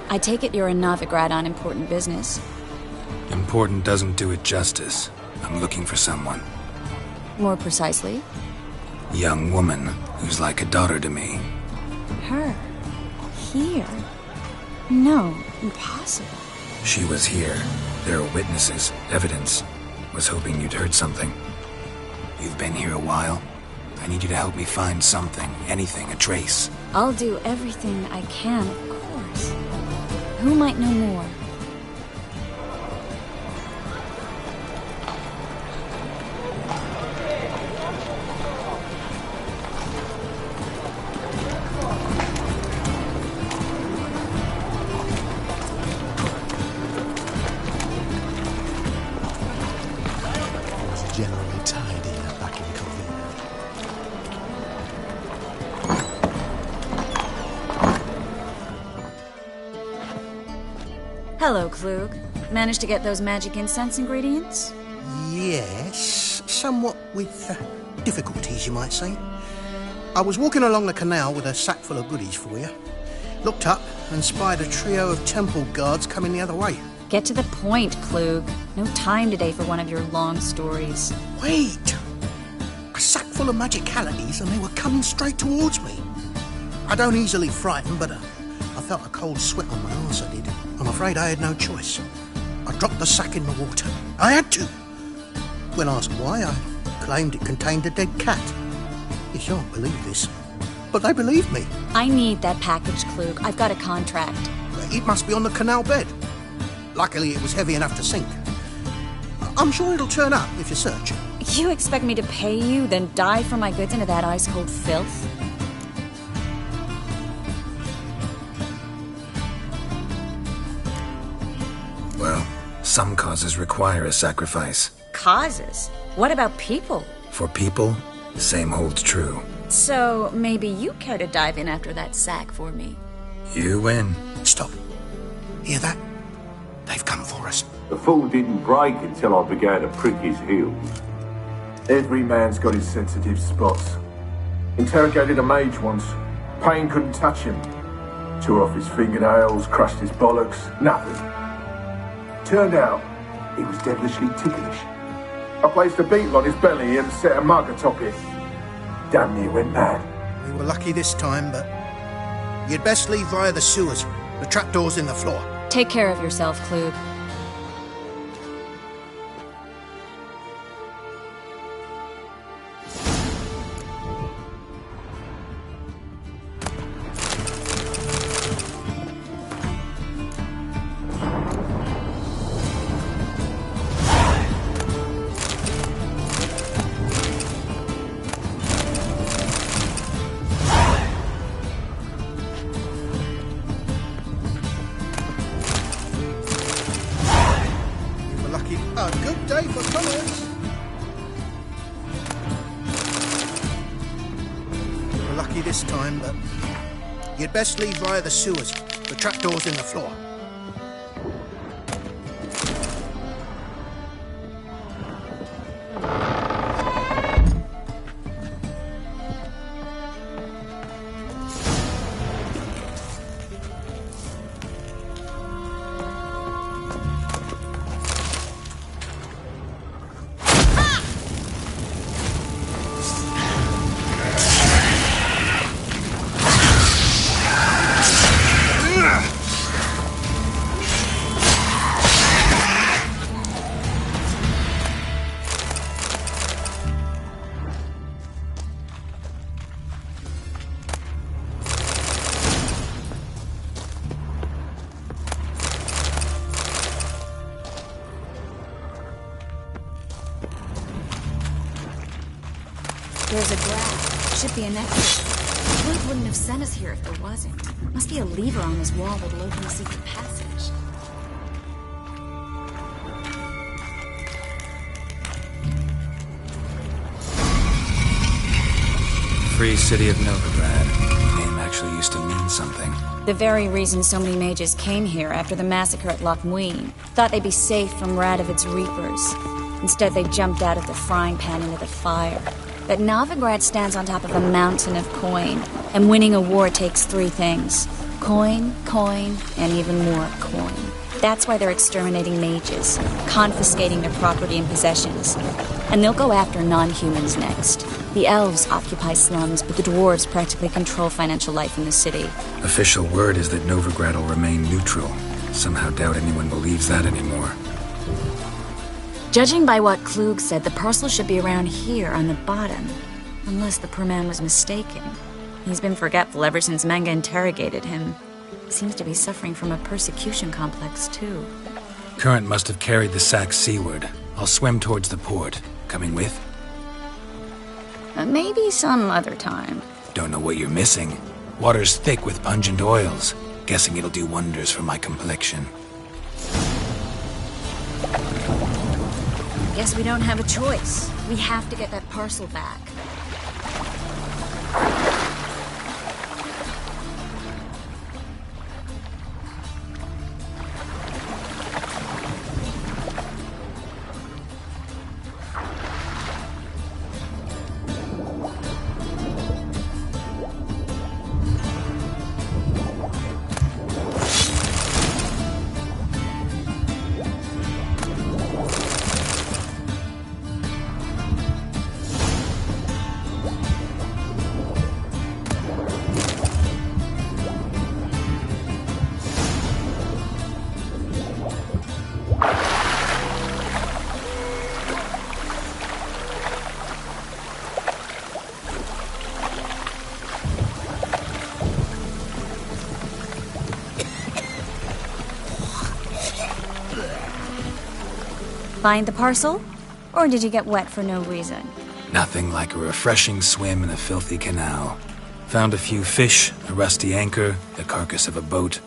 I take it you're in Novigrad on important business. Important doesn't do it justice. I'm looking for someone. More precisely? Young woman who's like a daughter to me. Her? Here? No, impossible. She was here. There are witnesses, evidence. Was hoping you'd heard something. You've been here a while. I need you to help me find something, anything, a trace. I'll do everything I can, of course. Who might know more? Hello, Klug. Managed to get those magic incense ingredients? Yes, somewhat with difficulties, you might say. I was walking along the canal with a sack full of goodies for you. Looked up and spied a trio of temple guards coming the other way. Get to the point, Klug. No time today for one of your long stories. Wait! A sack full of magicalities and they were coming straight towards me. I don't easily frighten, but I felt a cold sweat on my arse, I did. I'm afraid I had no choice. I dropped the sack in the water. I had to. When asked why, I claimed it contained a dead cat. You shan't believe this, but they believed me. I need that package, Klug. I've got a contract. It must be on the canal bed. Luckily, it was heavy enough to sink. I'm sure it'll turn up if you search. You expect me to pay you, then dive for my goods into that ice-cold filth? Well, some causes require a sacrifice. Causes? What about people? For people, the same holds true. So, maybe you care to dive in after that sack for me? You win. Stop. Hear that? They've come for us. The fall didn't break until I began to prick his heels. Every man's got his sensitive spots. Interrogated a mage once. Pain couldn't touch him. Tore off his fingernails, crushed his bollocks, nothing. Turned out, he was devilishly ticklish. I placed a beetle on his belly and set a mug atop it. Damn near went mad. We were lucky this time, but you'd best leave via the sewers. The trapdoor's in the floor. Take care of yourself, Klug. A good day for commerce. You were lucky this time, but you'd best leave via the sewers. The trapdoor's in the floor. There's a graph. Should be an exit. Klug wouldn't have sent us here if there wasn't. Must be a lever on this wall that'll open the secret passage. Free City of Novigrad. The name actually used to mean something. The very reason so many mages came here after the massacre at Loch Muin. Thought they'd be safe from Radovid's reapers. Instead, they jumped out of the frying pan into the fire. But Novigrad stands on top of a mountain of coin, and winning a war takes three things. Coin, coin, and even more coin. That's why they're exterminating mages, confiscating their property and possessions. And they'll go after non-humans next. The elves occupy slums, but the dwarves practically control financial life in the city. Official word is that Novigrad will remain neutral. Somehow doubt anyone believes that anymore. Judging by what Klug said, the parcel should be around here on the bottom. Unless the poor man was mistaken. He's been forgetful ever since Manga interrogated him. Seems to be suffering from a persecution complex, too. Current must have carried the sack seaward. I'll swim towards the port. Coming with? Maybe some other time. Don't know what you're missing. Water's thick with pungent oils. Guessing it'll do wonders for my complexion. Guess we don't have a choice. We have to get that parcel back. find the parcel? Or did you get wet for no reason? Nothing like a refreshing swim in a filthy canal. Found a few fish, a rusty anchor, the carcass of a boat.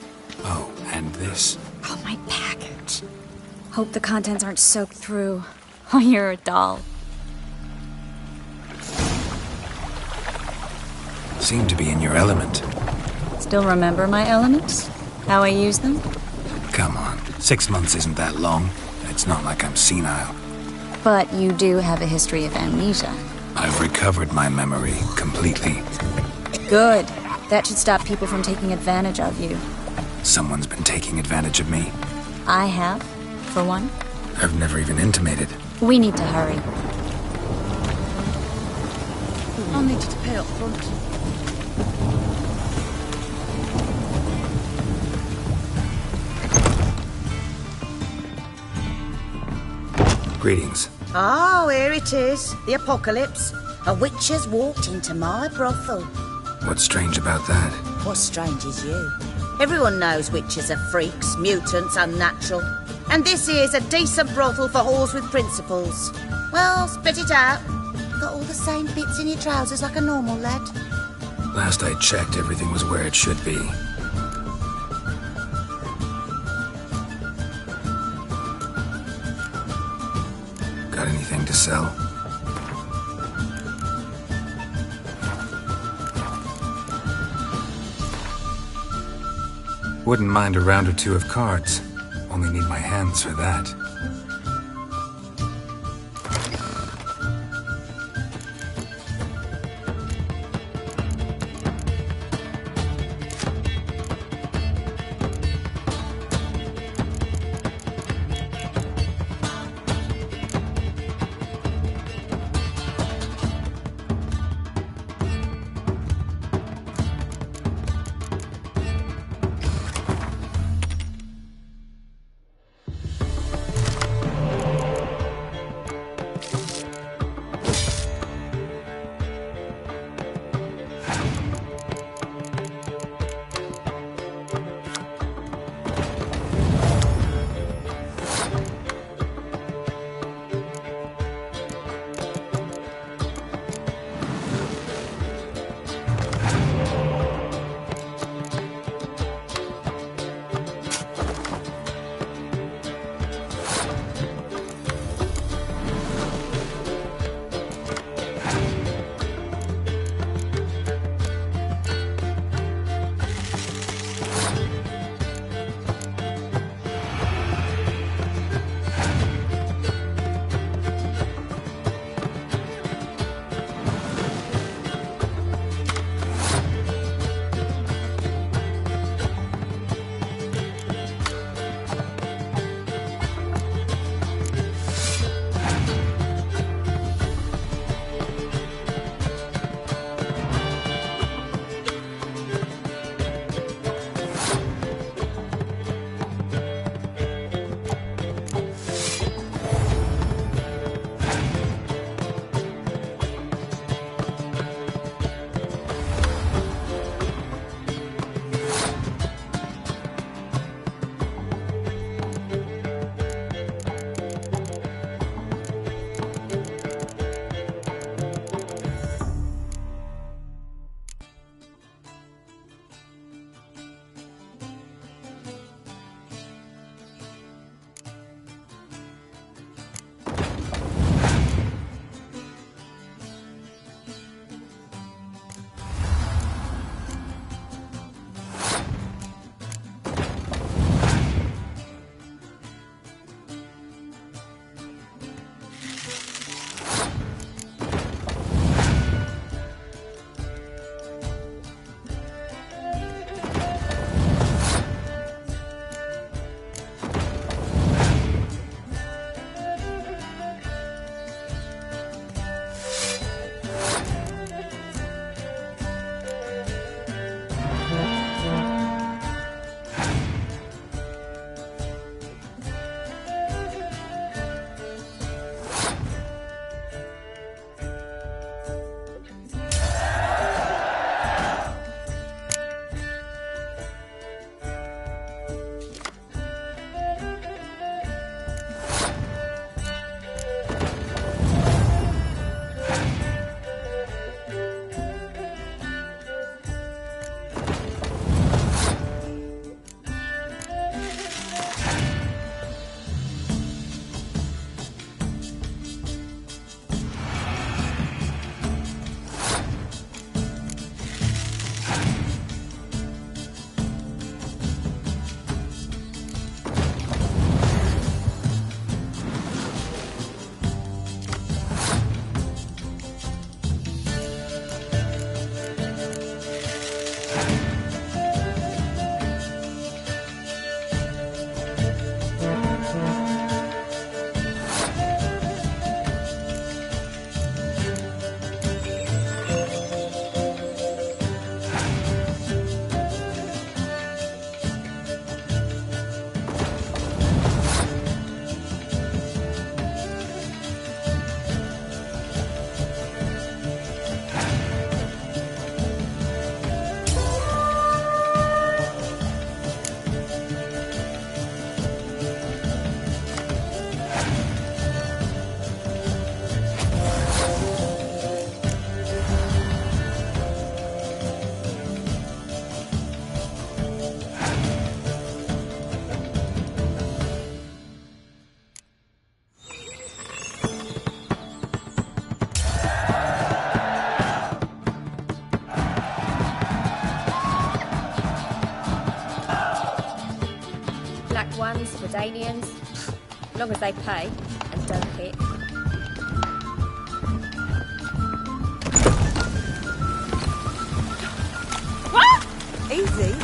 Oh, and this. Oh, my package. Hope the contents aren't soaked through. Oh, you're a doll. Seem to be in your element. Still remember my elements? How I use them? Come on, 6 months isn't that long. It's not like I'm senile. But you do have a history of amnesia. I've recovered my memory completely. Good. That should stop people from taking advantage of you. Someone's been taking advantage of me. I have, for one. I've never even intimated. We need to hurry. I'll need you to pay up front. Greetings. Oh, here it is. The apocalypse. A witch has walked into my brothel. What's strange about that? What's strange is you. Everyone knows witches are freaks, mutants, unnatural. And this here's a decent brothel for whores with principles. Well, spit it out. Got all the same bits in your trousers like a normal lad. Last I checked, everything was where it should be. Got anything to sell? Wouldn't mind a round or two of cards. Only need my hands for that. Ones, Redanians, as long as they pay and don't hit. What? Easy.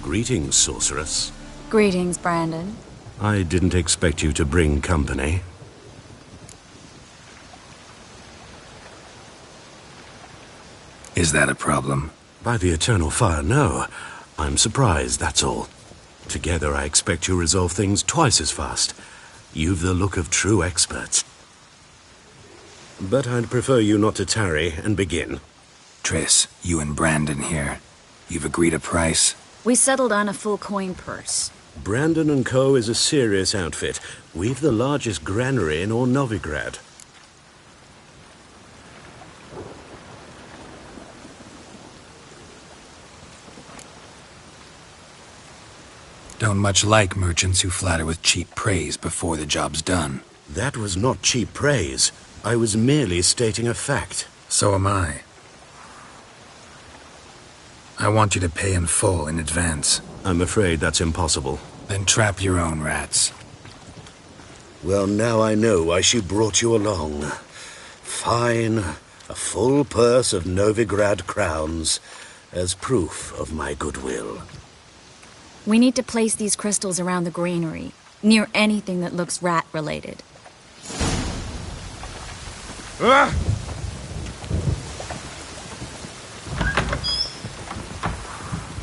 Greetings, sorceress. Greetings, Brandon. I didn't expect you to bring company. Is that a problem? By the Eternal Fire, no. I'm surprised, that's all. Together, I expect you resolve things twice as fast. You've the look of true experts. But I'd prefer you not to tarry and begin. Triss, you and Brandon here. You've agreed a price? We settled on a full coin purse. Brandon & Co. is a serious outfit. We've the largest granary in all Novigrad. Don't much like merchants who flatter with cheap praise before the job's done. That was not cheap praise. I was merely stating a fact. So am I. I want you to pay in full in advance. I'm afraid that's impossible. Then trap your own rats. Well, now I know why she brought you along. Fine. A full purse of Novigrad crowns as proof of my goodwill. We need to place these crystals around the granary, near anything that looks rat-related.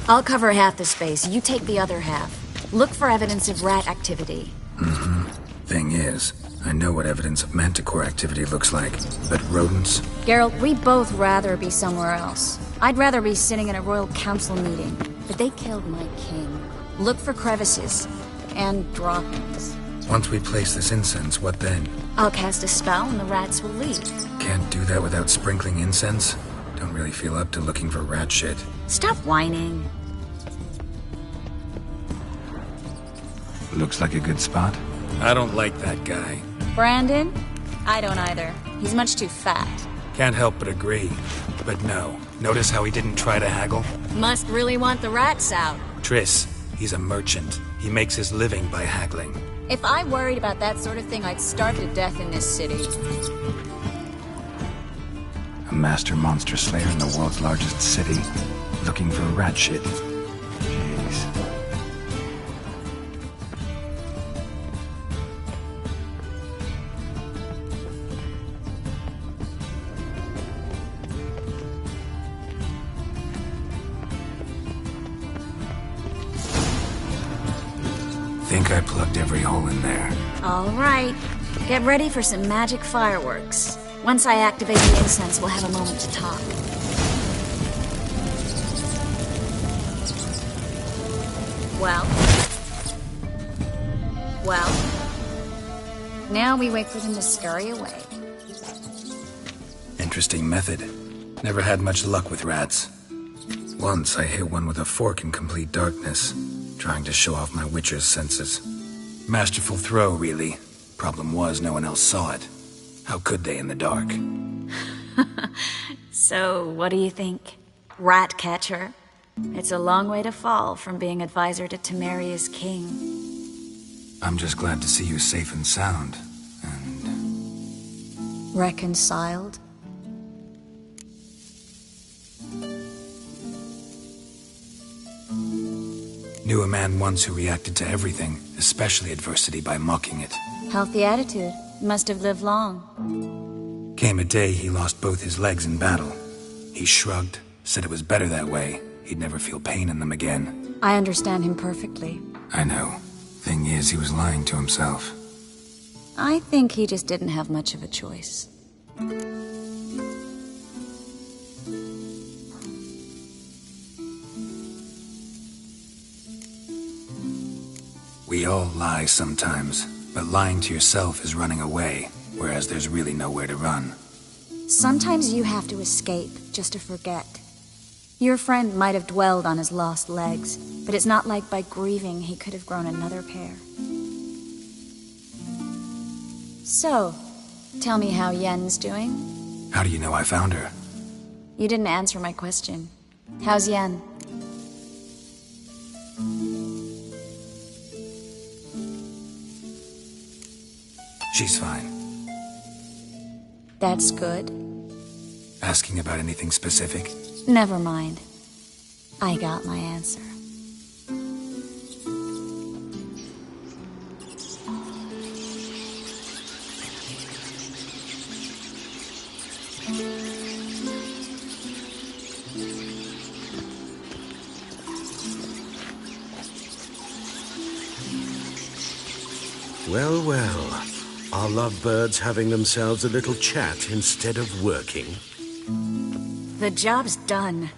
I'll cover half the space, you take the other half. Look for evidence of rat activity. Thing is, I know what evidence of manticore activity looks like, but rodents? Geralt, we'd both rather be somewhere else. I'd rather be sitting in a royal council meeting, but they killed my king. Look for crevices and droppings. Once we place this incense, what then? I'll cast a spell and the rats will leave. Can't do that without sprinkling incense? Don't really feel up to looking for rat shit. Stop whining. Looks like a good spot. I don't like that guy. Brandon? I don't either. He's much too fat. Can't help but agree. But no. Notice how he didn't try to haggle? Must really want the rats out. Triss, he's a merchant. He makes his living by haggling. If I worried about that sort of thing, I'd starve to death in this city. A master monster slayer in the world's largest city, looking for rat shit. Jeez. Think I plugged every hole in there. All right. Get ready for some magic fireworks. Once I activate the incense, we'll have a moment to talk. Well? Now we wait for them to scurry away. Interesting method. Never had much luck with rats. Once I hit one with a fork in complete darkness, trying to show off my witcher's senses. Masterful throw, really. Problem was, no one else saw it. How could they in the dark? So, what do you think? Rat catcher? It's a long way to fall from being advisor to Temeria's king. I'm just glad to see you safe and sound. Reconciled? Knew a man once who reacted to everything, especially adversity, by mocking it. Healthy attitude. Must have lived long. Came a day he lost both his legs in battle. He shrugged, said it was better that way. He'd never feel pain in them again. I understand him perfectly. I know. Thing is, he was lying to himself. I think he just didn't have much of a choice. We all lie sometimes, but lying to yourself is running away, whereas there's really nowhere to run. Sometimes you have to escape just to forget. Your friend might have dwelled on his lost legs, but it's not like by grieving he could have grown another pair. So, tell me how Yen's doing? How do you know I found her? You didn't answer my question. How's Yen? She's fine. That's good. Asking about anything specific? Never mind. I got my answer. Well, well. Our lovebirds having themselves a little chat instead of working. The job's done.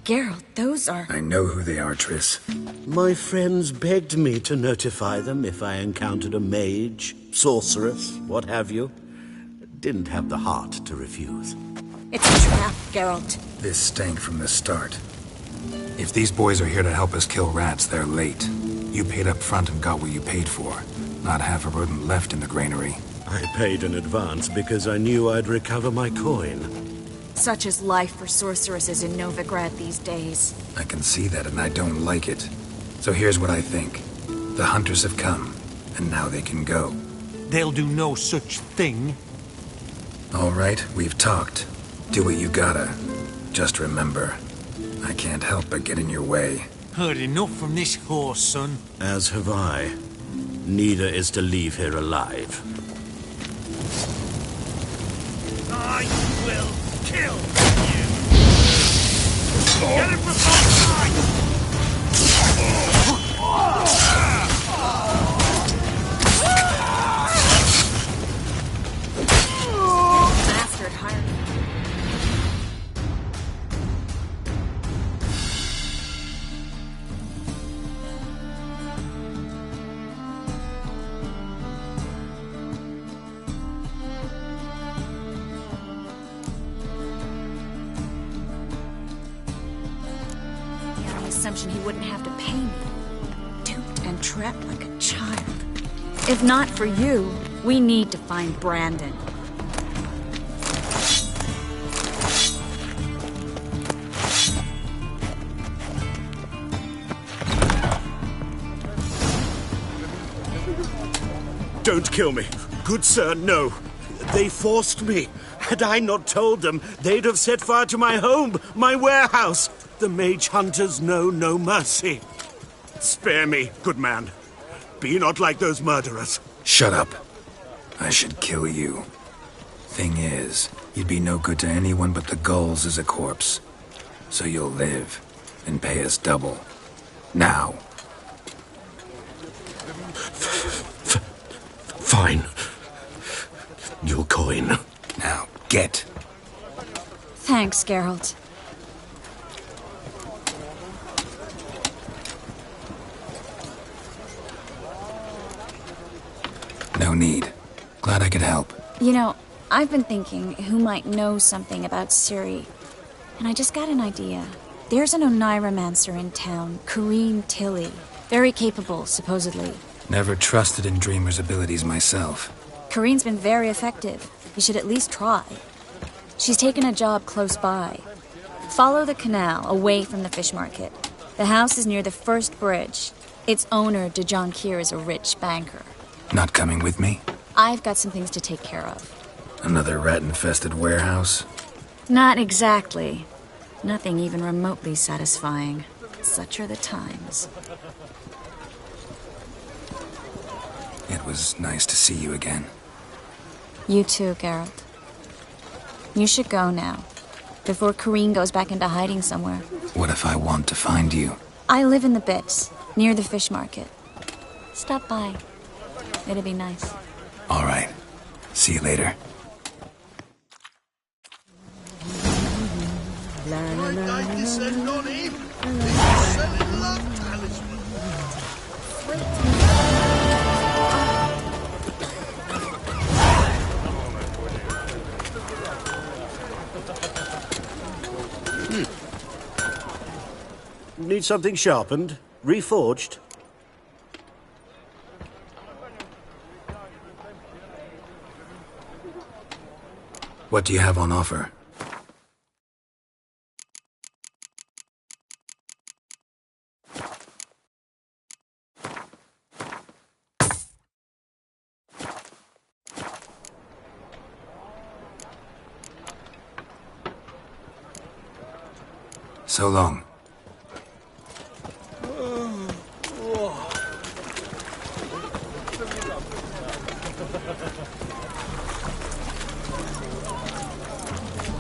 Geralt, those are... I know who they are, Triss. My friends begged me to notify them if I encountered a mage, sorceress, what have you. Didn't have the heart to refuse. It's a trap, Geralt. This stank from the start. If these boys are here to help us kill rats, they're late. You paid up front and got what you paid for. Not half a rodent left in the granary. I paid in advance because I knew I'd recover my coin. Such is life for sorceresses in Novigrad these days. I can see that, and I don't like it. So here's what I think. The hunters have come, and now they can go. They'll do no such thing. All right, we've talked. Do what you gotta. Just remember, I can't help but get in your way. Heard enough from this horse, son. As have I. Neither is to leave here alive. I will kill you. Get him from both sides! Bastard hired me. Assumption he wouldn't have to pay me. Duped and trapped like a child. If not for you, we need to find Brandon. Don't kill me. Good sir, no. They forced me. Had I not told them, they'd have set fire to my home, my warehouse. The mage hunters know no mercy. Spare me, good man. Be not like those murderers. Shut up. I should kill you. Thing is, you'd be no good to anyone but the gulls as a corpse. So you'll live and pay us double. Now. Fine. Your coin. Now, get. Thanks, Geralt. No need. Glad I could help. You know, I've been thinking who might know something about Ciri. And I just got an idea. There's an Oneiromancer in town, Corrine Tilly. Very capable, supposedly. Never trusted in Dreamer's abilities myself. Corrine's been very effective. You should at least try. She's taken a job close by. Follow the canal, away from the fish market. The house is near the first bridge. Its owner, Dejon Kier, is a rich banker. Not coming with me? I've got some things to take care of. Another rat-infested warehouse? Not exactly. Nothing even remotely satisfying. Such are the times. It was nice to see you again. You too, Geralt. You should go now, before Corrine goes back into hiding somewhere. What if I want to find you? I live in the Bits, near the fish market. Stop by. It'd be nice. All right. See you later. Need something sharpened? Reforged? What do you have on offer? So long.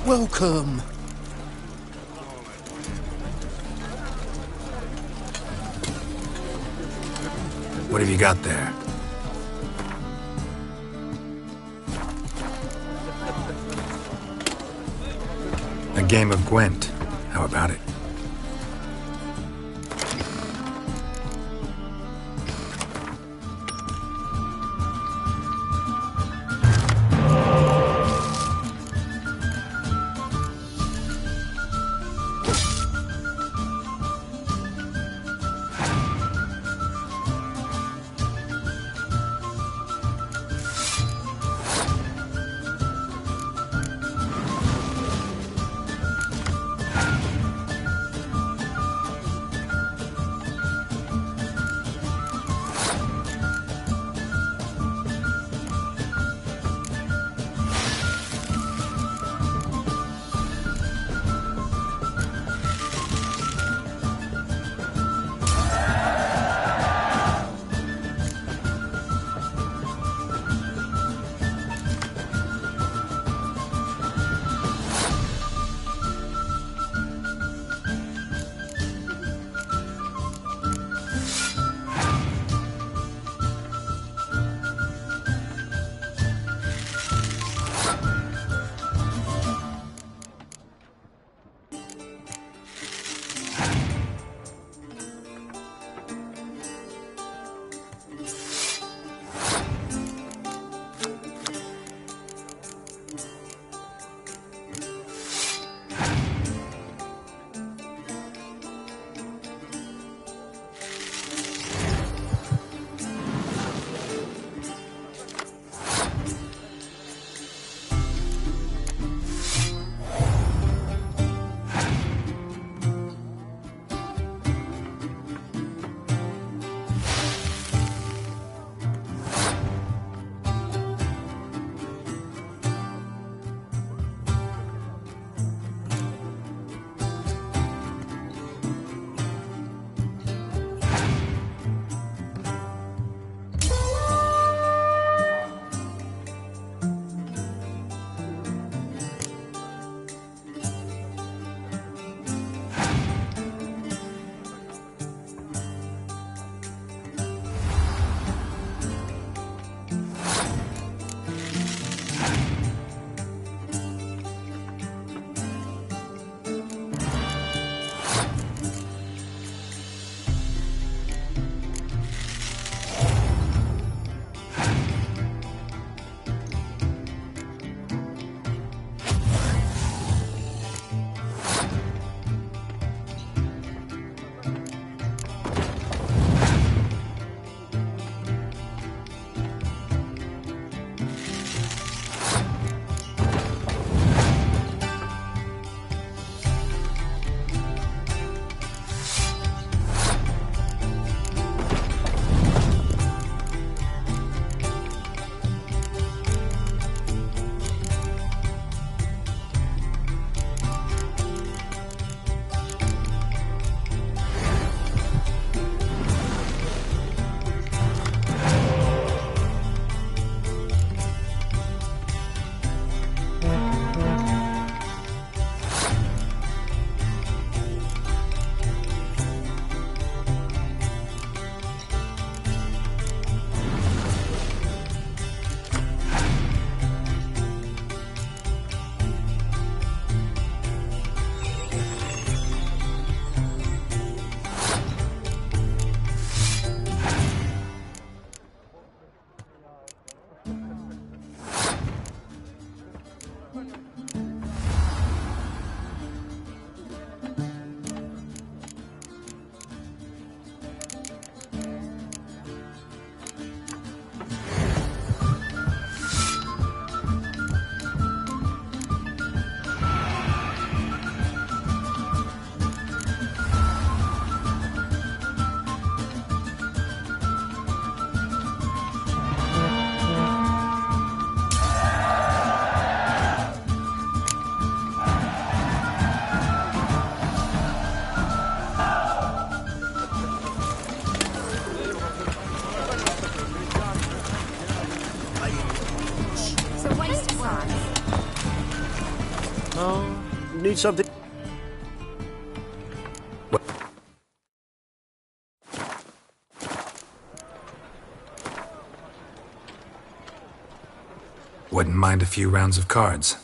Welcome. What have you got there? A game of Gwent. How about it? Oh, need something? Wouldn't mind a few rounds of cards.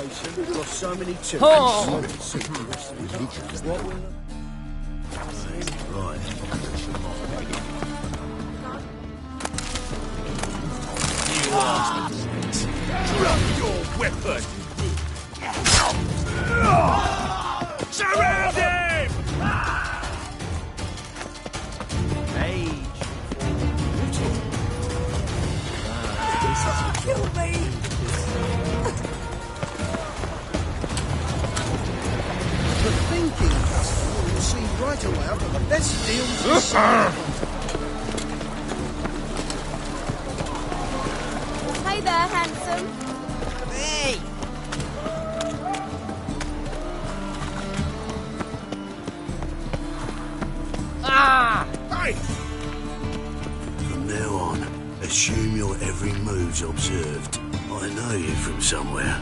situation across so many tourists. Oh. What will... Drop your weapon! Surround him! Kill me! The thinking customer will see right away I've got the best deals this summer. Hey there, handsome. Hey! Ah! Hey! From now on, assume your every move's observed. I know you from somewhere.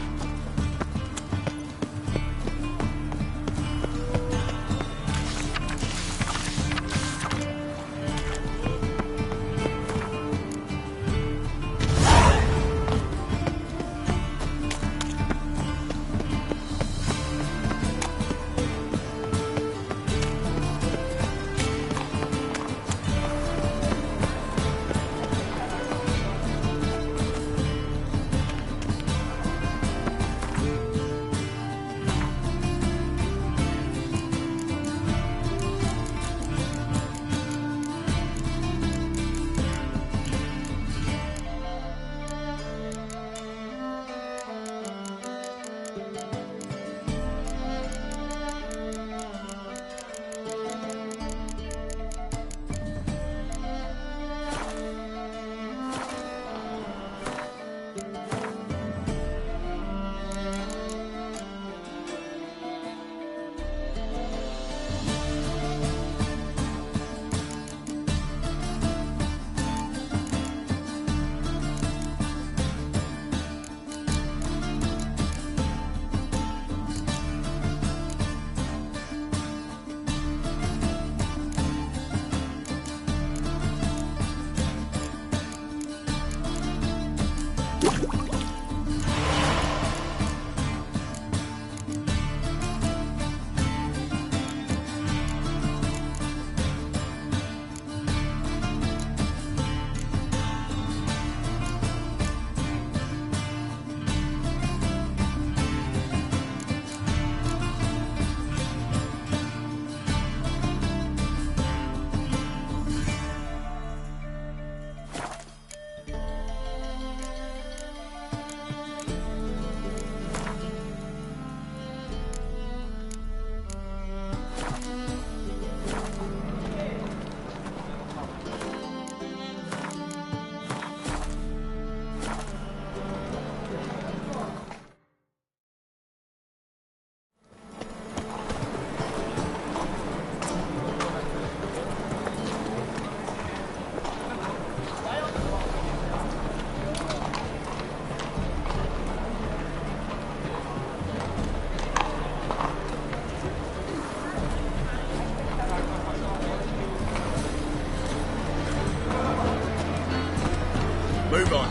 Move on.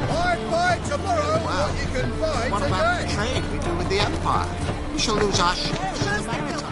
I'd buy tomorrow Wow. what you can buy What today. about the trade we do with the Empire? We shall lose our shares in the Maritime.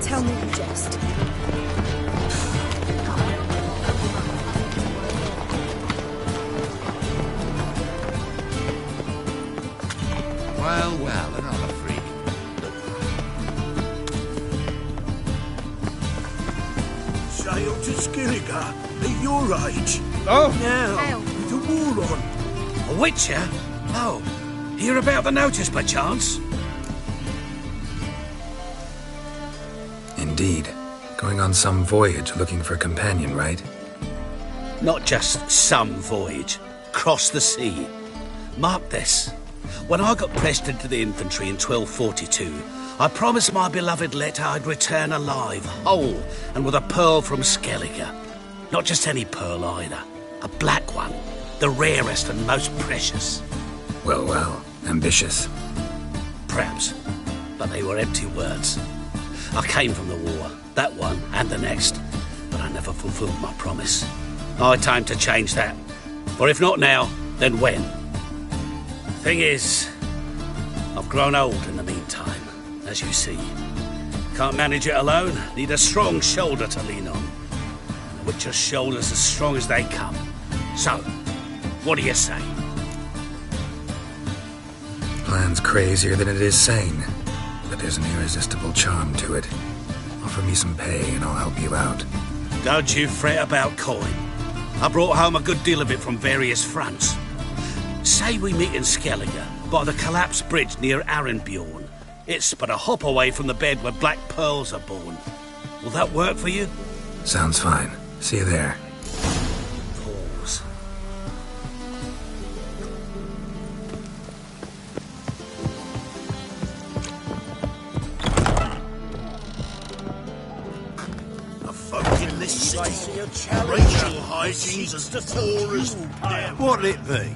Tell me the jest. Well, well, another freak. Sail to Skilligar. At your age. Oh. Now, with the war on. A witcher? Oh, hear about the notice by chance? Indeed. Going on some voyage looking for a companion, right? Not just some voyage. Cross the sea. Mark this. When I got pressed into the infantry in 1242, I promised my beloved Letta I'd return alive, whole, and with a pearl from Skellige. Not just any pearl either. A black one. The rarest and most precious. Well, well. Ambitious. Perhaps. But they were empty words. I came from the war. That one and the next. But I never fulfilled my promise. High time to change that. For if not now, then when? Thing is, I've grown old in the meantime, as you see. Can't manage it alone, need a strong shoulder to lean on. And the Witcher's shoulder's as strong as they come. So, what do you say? Plan's crazier than it is sane, but there's an irresistible charm to it. Offer me some pay and I'll help you out. Don't you fret about coin. I brought home a good deal of it from various fronts. Say we meet in Skellige, by the collapsed bridge near Arenbjorn. It's but a hop away from the bed where black pearls are born. Will that work for you? Sounds fine. See you there. Pause. In this city, racial hygiene's as poor as damn. What'll it be?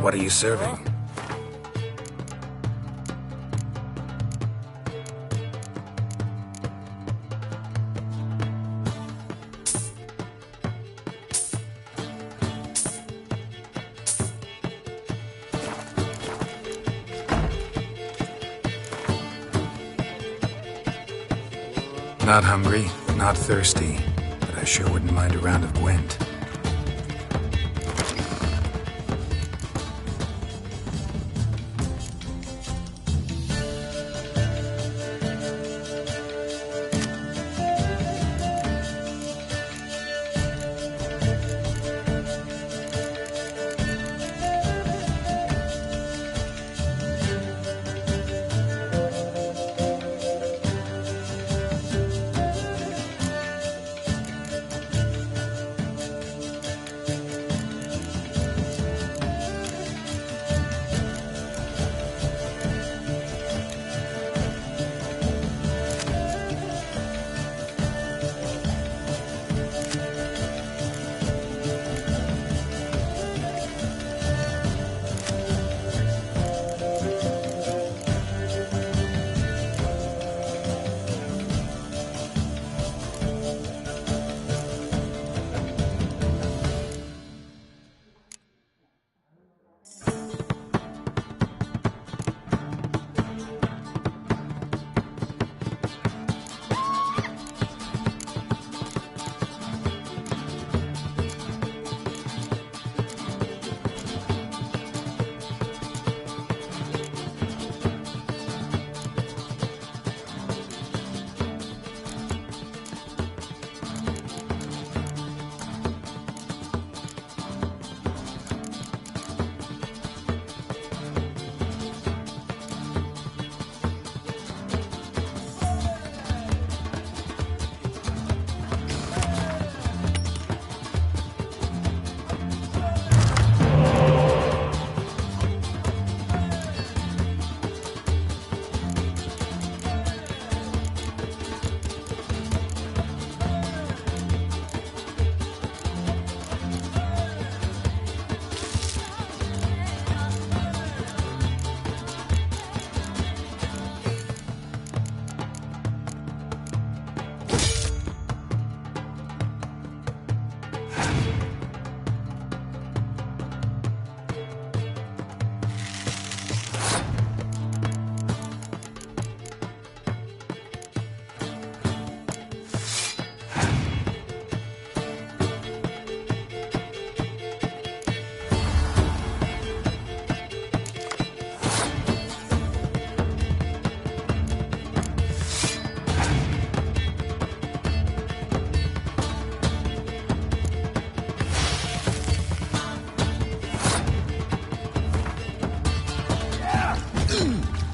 What are you serving? Not hungry, not thirsty, but I sure wouldn't mind a round of Gwent.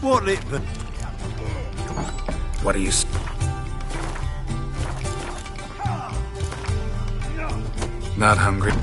What it the... What are you... Not hungry?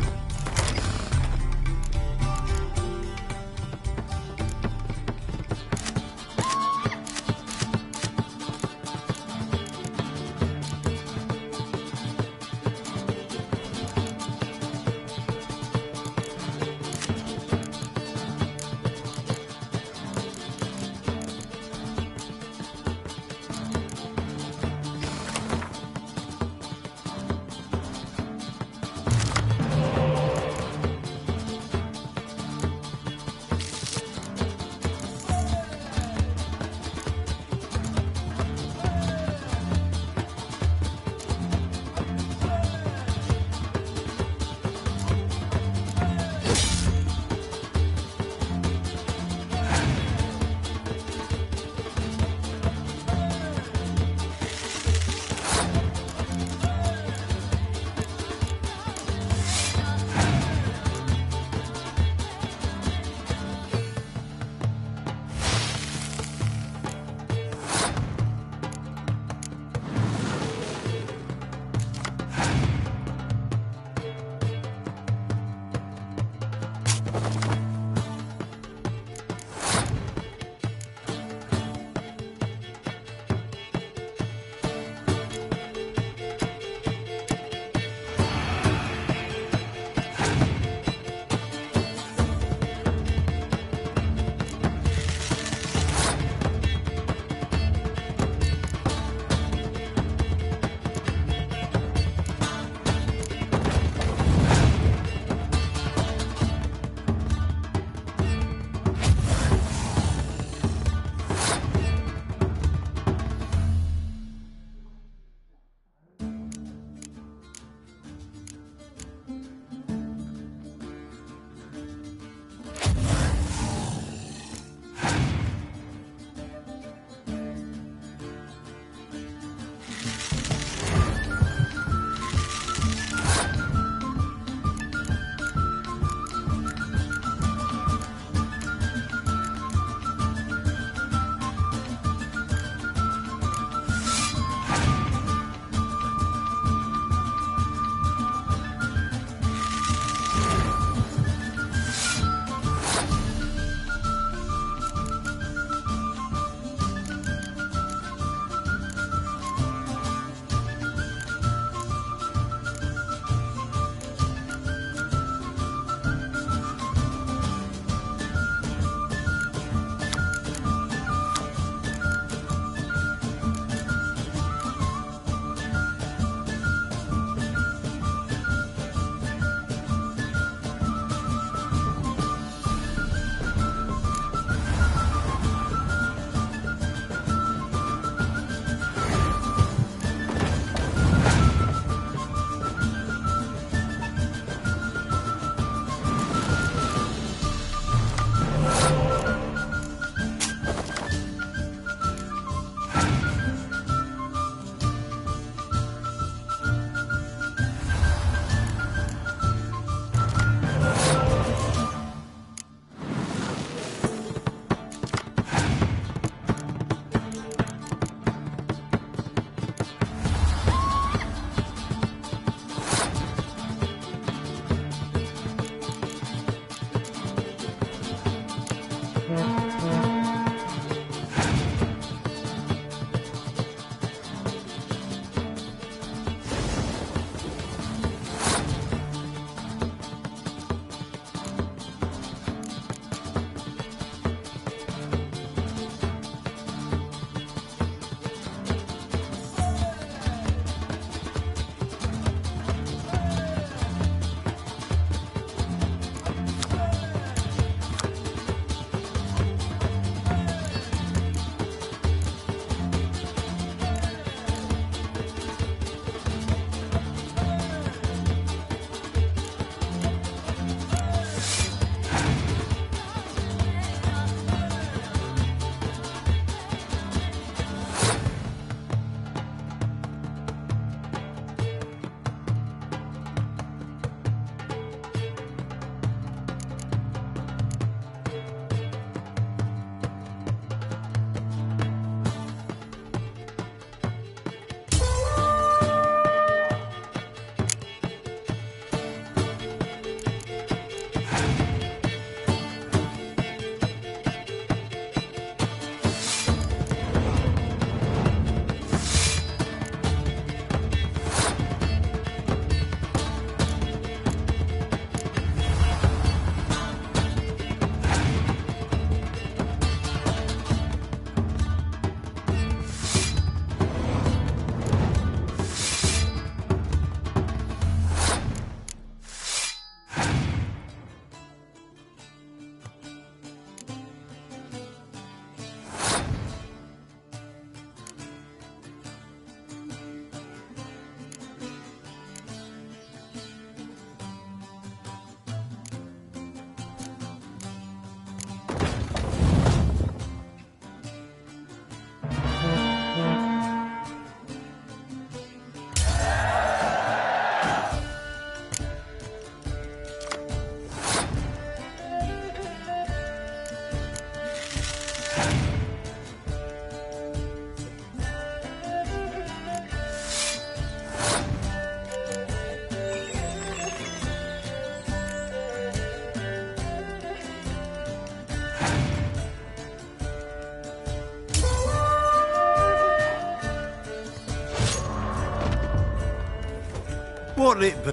What'll it be?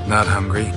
Not hungry?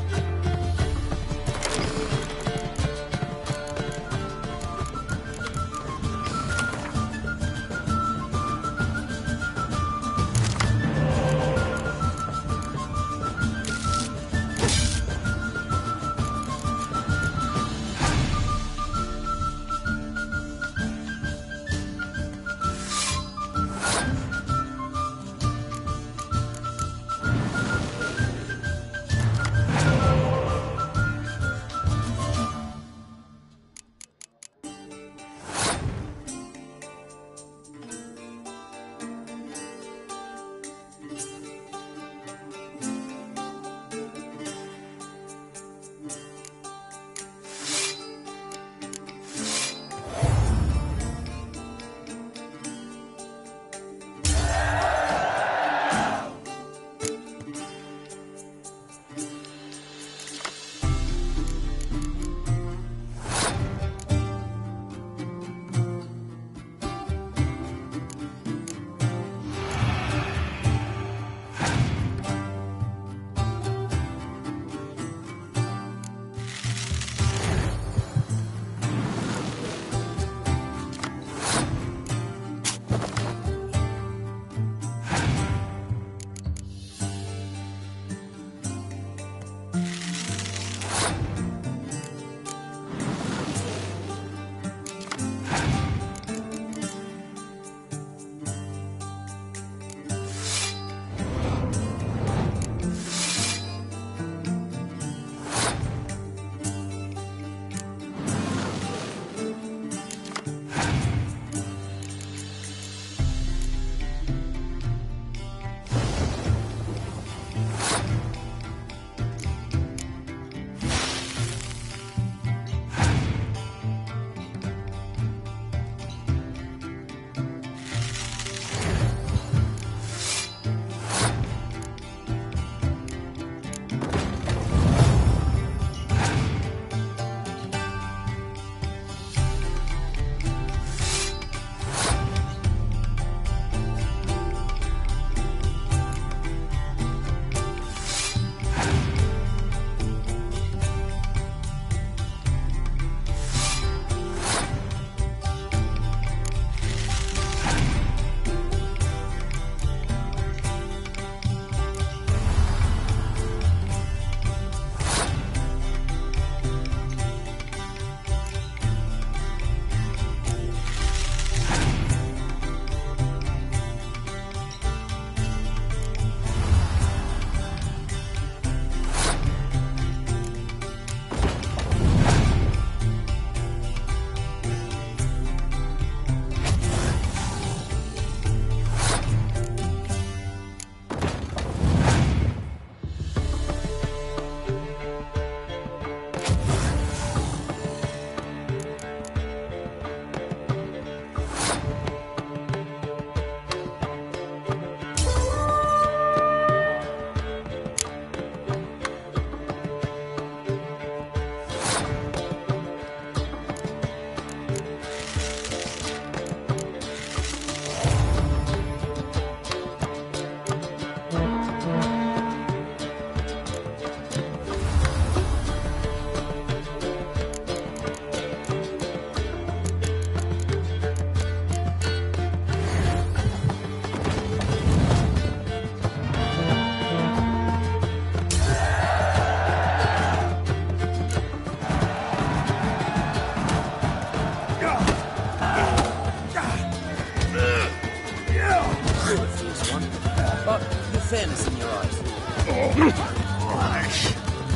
fairness in your eyes.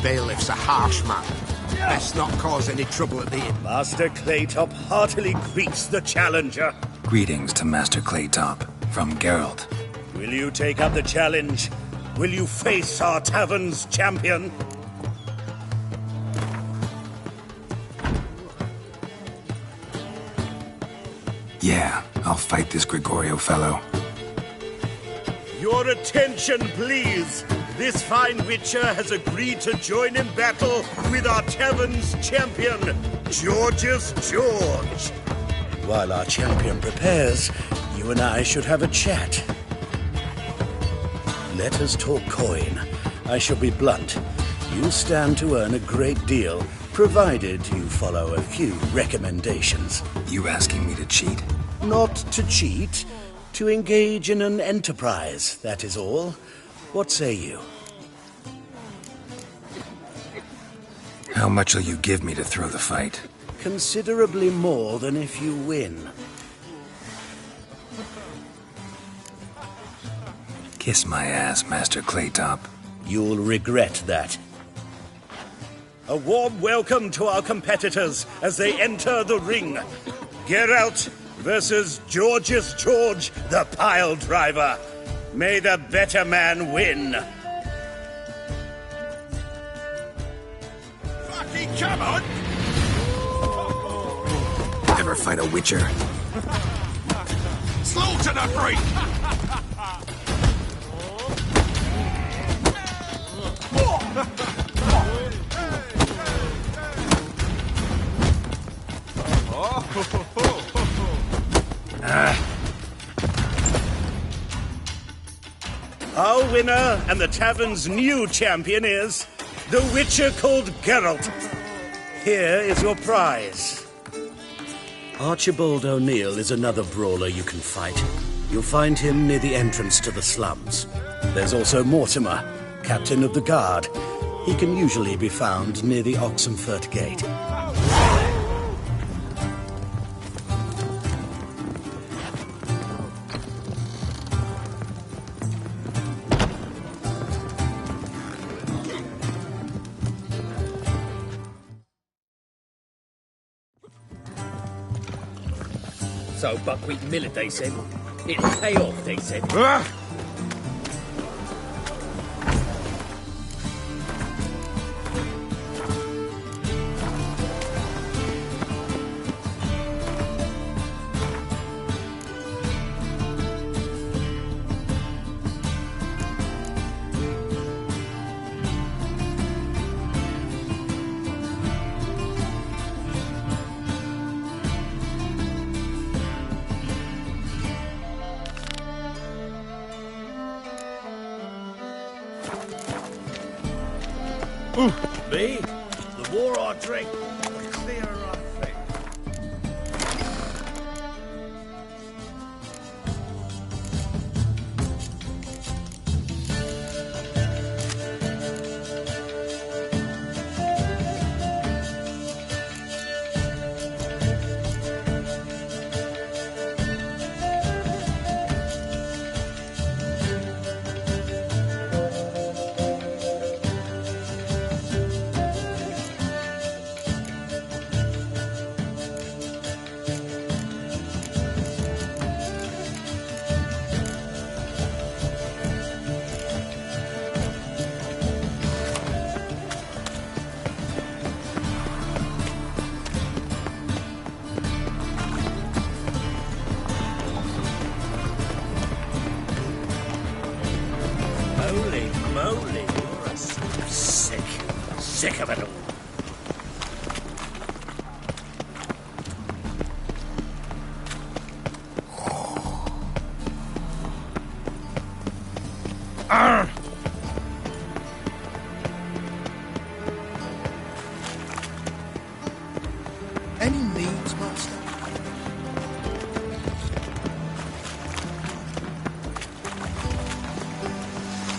Bailiff's a harsh man. Best not cause any trouble at the inn. Master Claytop heartily greets the challenger. Greetings to Master Claytop from Geralt. Will you take up the challenge? Will you face our tavern's champion? Yeah, I'll fight this Gregorio fellow. Your attention, please. This fine witcher has agreed to join in battle with our tavern's champion, Georgius George. While our champion prepares, You and I should have a chat. Let us talk coin. I shall be blunt. You stand to earn a great deal, provided you follow a few recommendations. You asking me to cheat? Not to cheat, to engage in an enterprise, that is all. What say you? How much will you give me to throw the fight? Considerably more than if you win. Kiss my ass, Master Claytop. You'll regret that. A warm welcome to our competitors as they enter the ring. Geralt versus Georgius George, the pile driver. May the better man win. Fucking come on! Ever fight a Witcher? Slaughter the freak! Our winner and the tavern's new champion is the Witcher called Geralt. Here is your prize. Archibald O'Neill is another brawler you can fight. You'll find him near the entrance to the slums. There's also Mortimer, captain of the guard. He can usually be found near the Oxenfurt Gate. So buckwheat millet, they said. It'll pay off, they said. Me? The more I drink, the clearer I think. Holy moly, you're a sick of it all. Any needs, Master?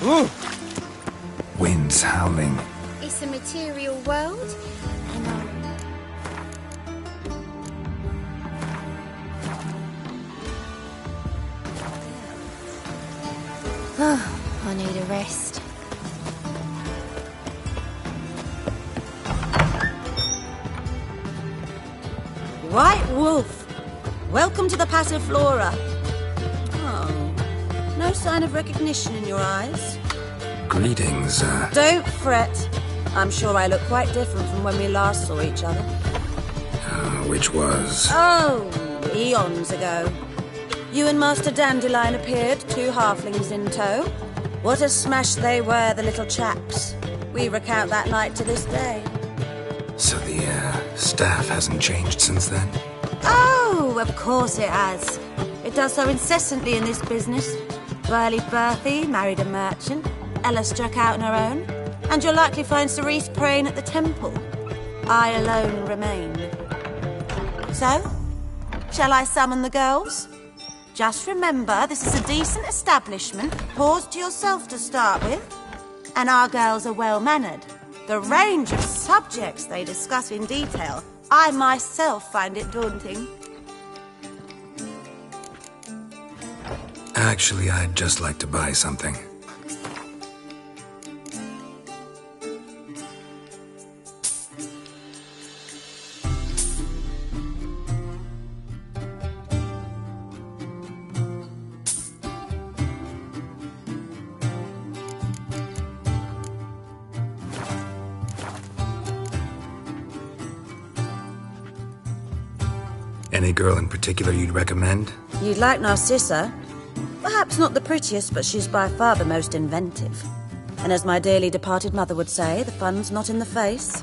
Ooh. Winds howling. It's a material world. I need a rest. White Wolf, welcome to the Passiflora. Oh, no sign of recognition in your eyes. Greetings, Don't fret. I'm sure I look quite different from when we last saw each other. Which was... Oh, eons ago. You and Master Dandelion appeared, two halflings in tow. What a smash they were, the little chaps. We recount that night to this day. So the, staff hasn't changed since then? Oh, of course it has. It It does so incessantly in this business. Burly Berthy married a merchant, Ella struck out on her own, and you'll likely find Cerise praying at the temple. I alone remain. So, shall I summon the girls? Just remember, this is a decent establishment. Pause to yourself to start with. And our girls are well-mannered. The range of subjects they discuss in detail, I myself find it daunting. Actually, I'd just like to buy something. Any girl in particular you'd recommend? You'd like Narcissa? Perhaps not the prettiest, but she's by far the most inventive. And as my dearly departed mother would say, the fun's not in the face.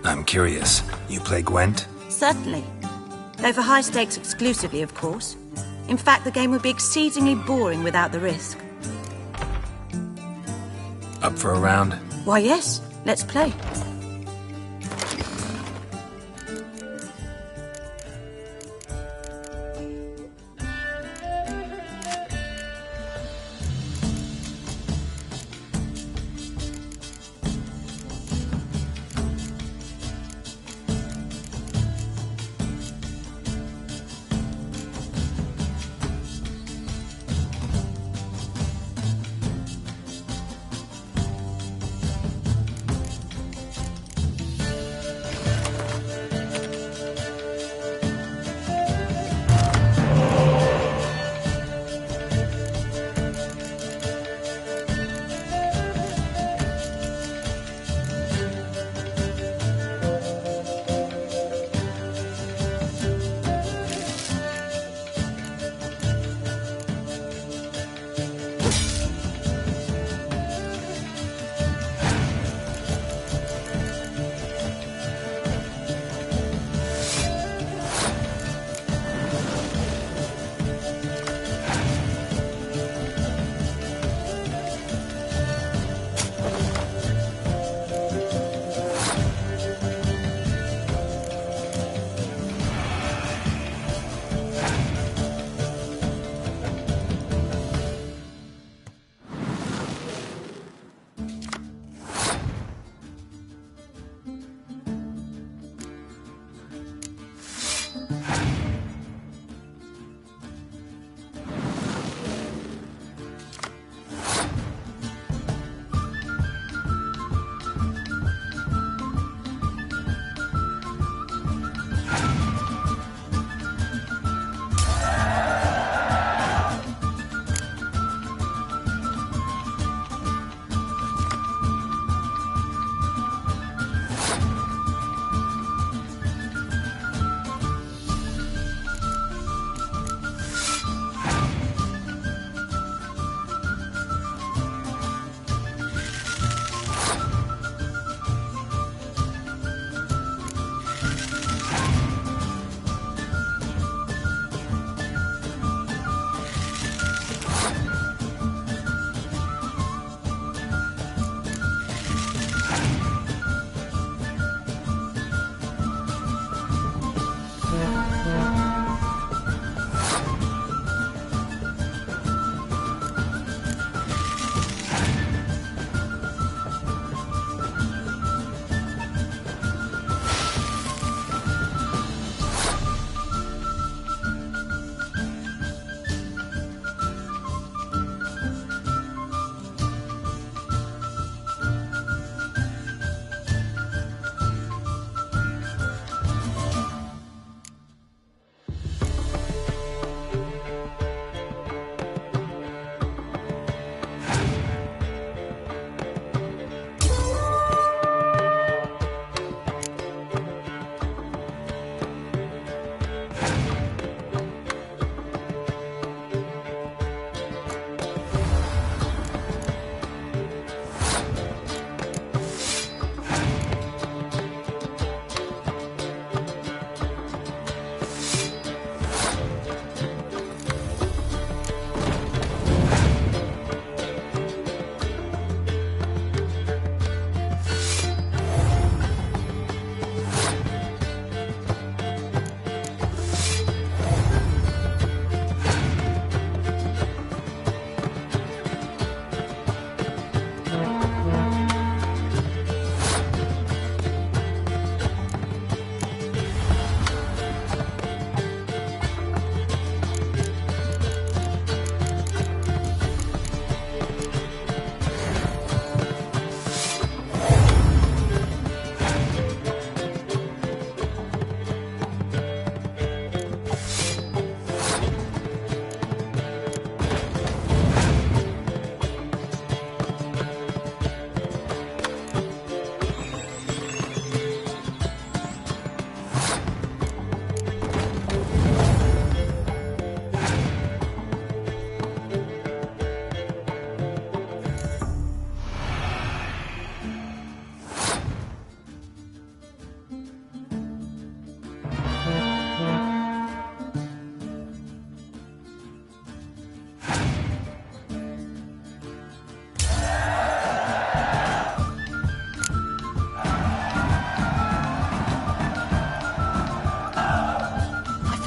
I'm curious. You play Gwent? Certainly. Though for high stakes exclusively, of course. In fact, the game would be exceedingly boring without the risk. Up for a round? Why, yes. Let's play.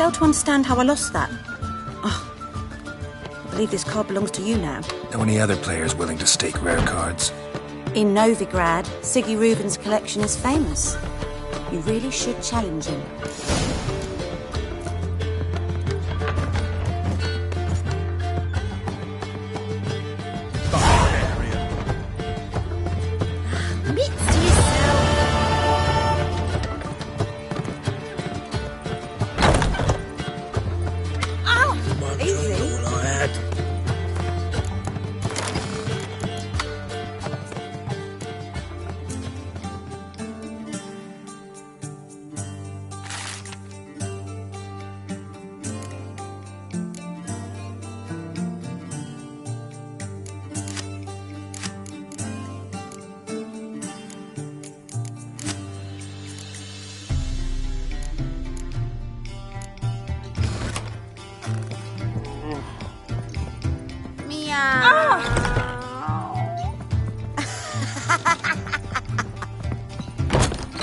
fail to understand how I lost that. Oh, I believe this card belongs to you now. Know any other players willing to stake rare cards? In Novigrad, Siggy Reuben's collection is famous. You really should challenge him.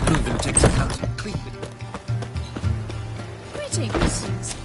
Reuben takes a house and clean it. Greetings.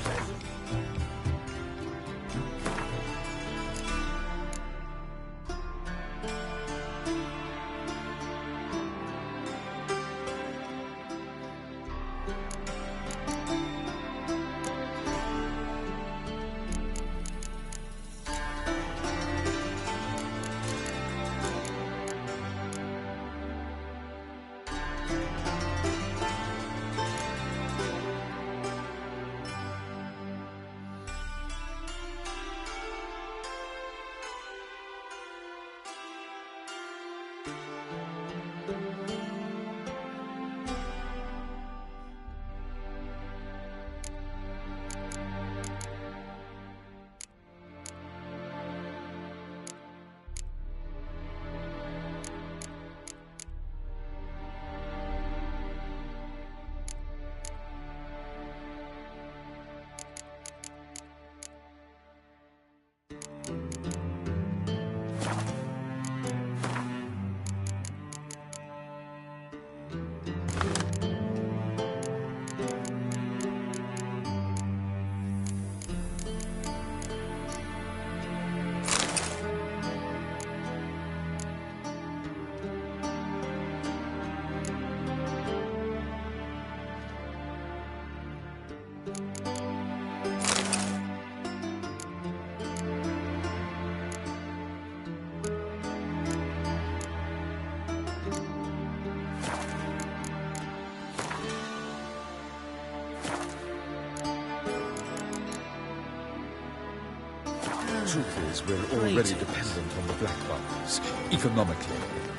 Truth is, we're already dependent on the Black Markers, economically.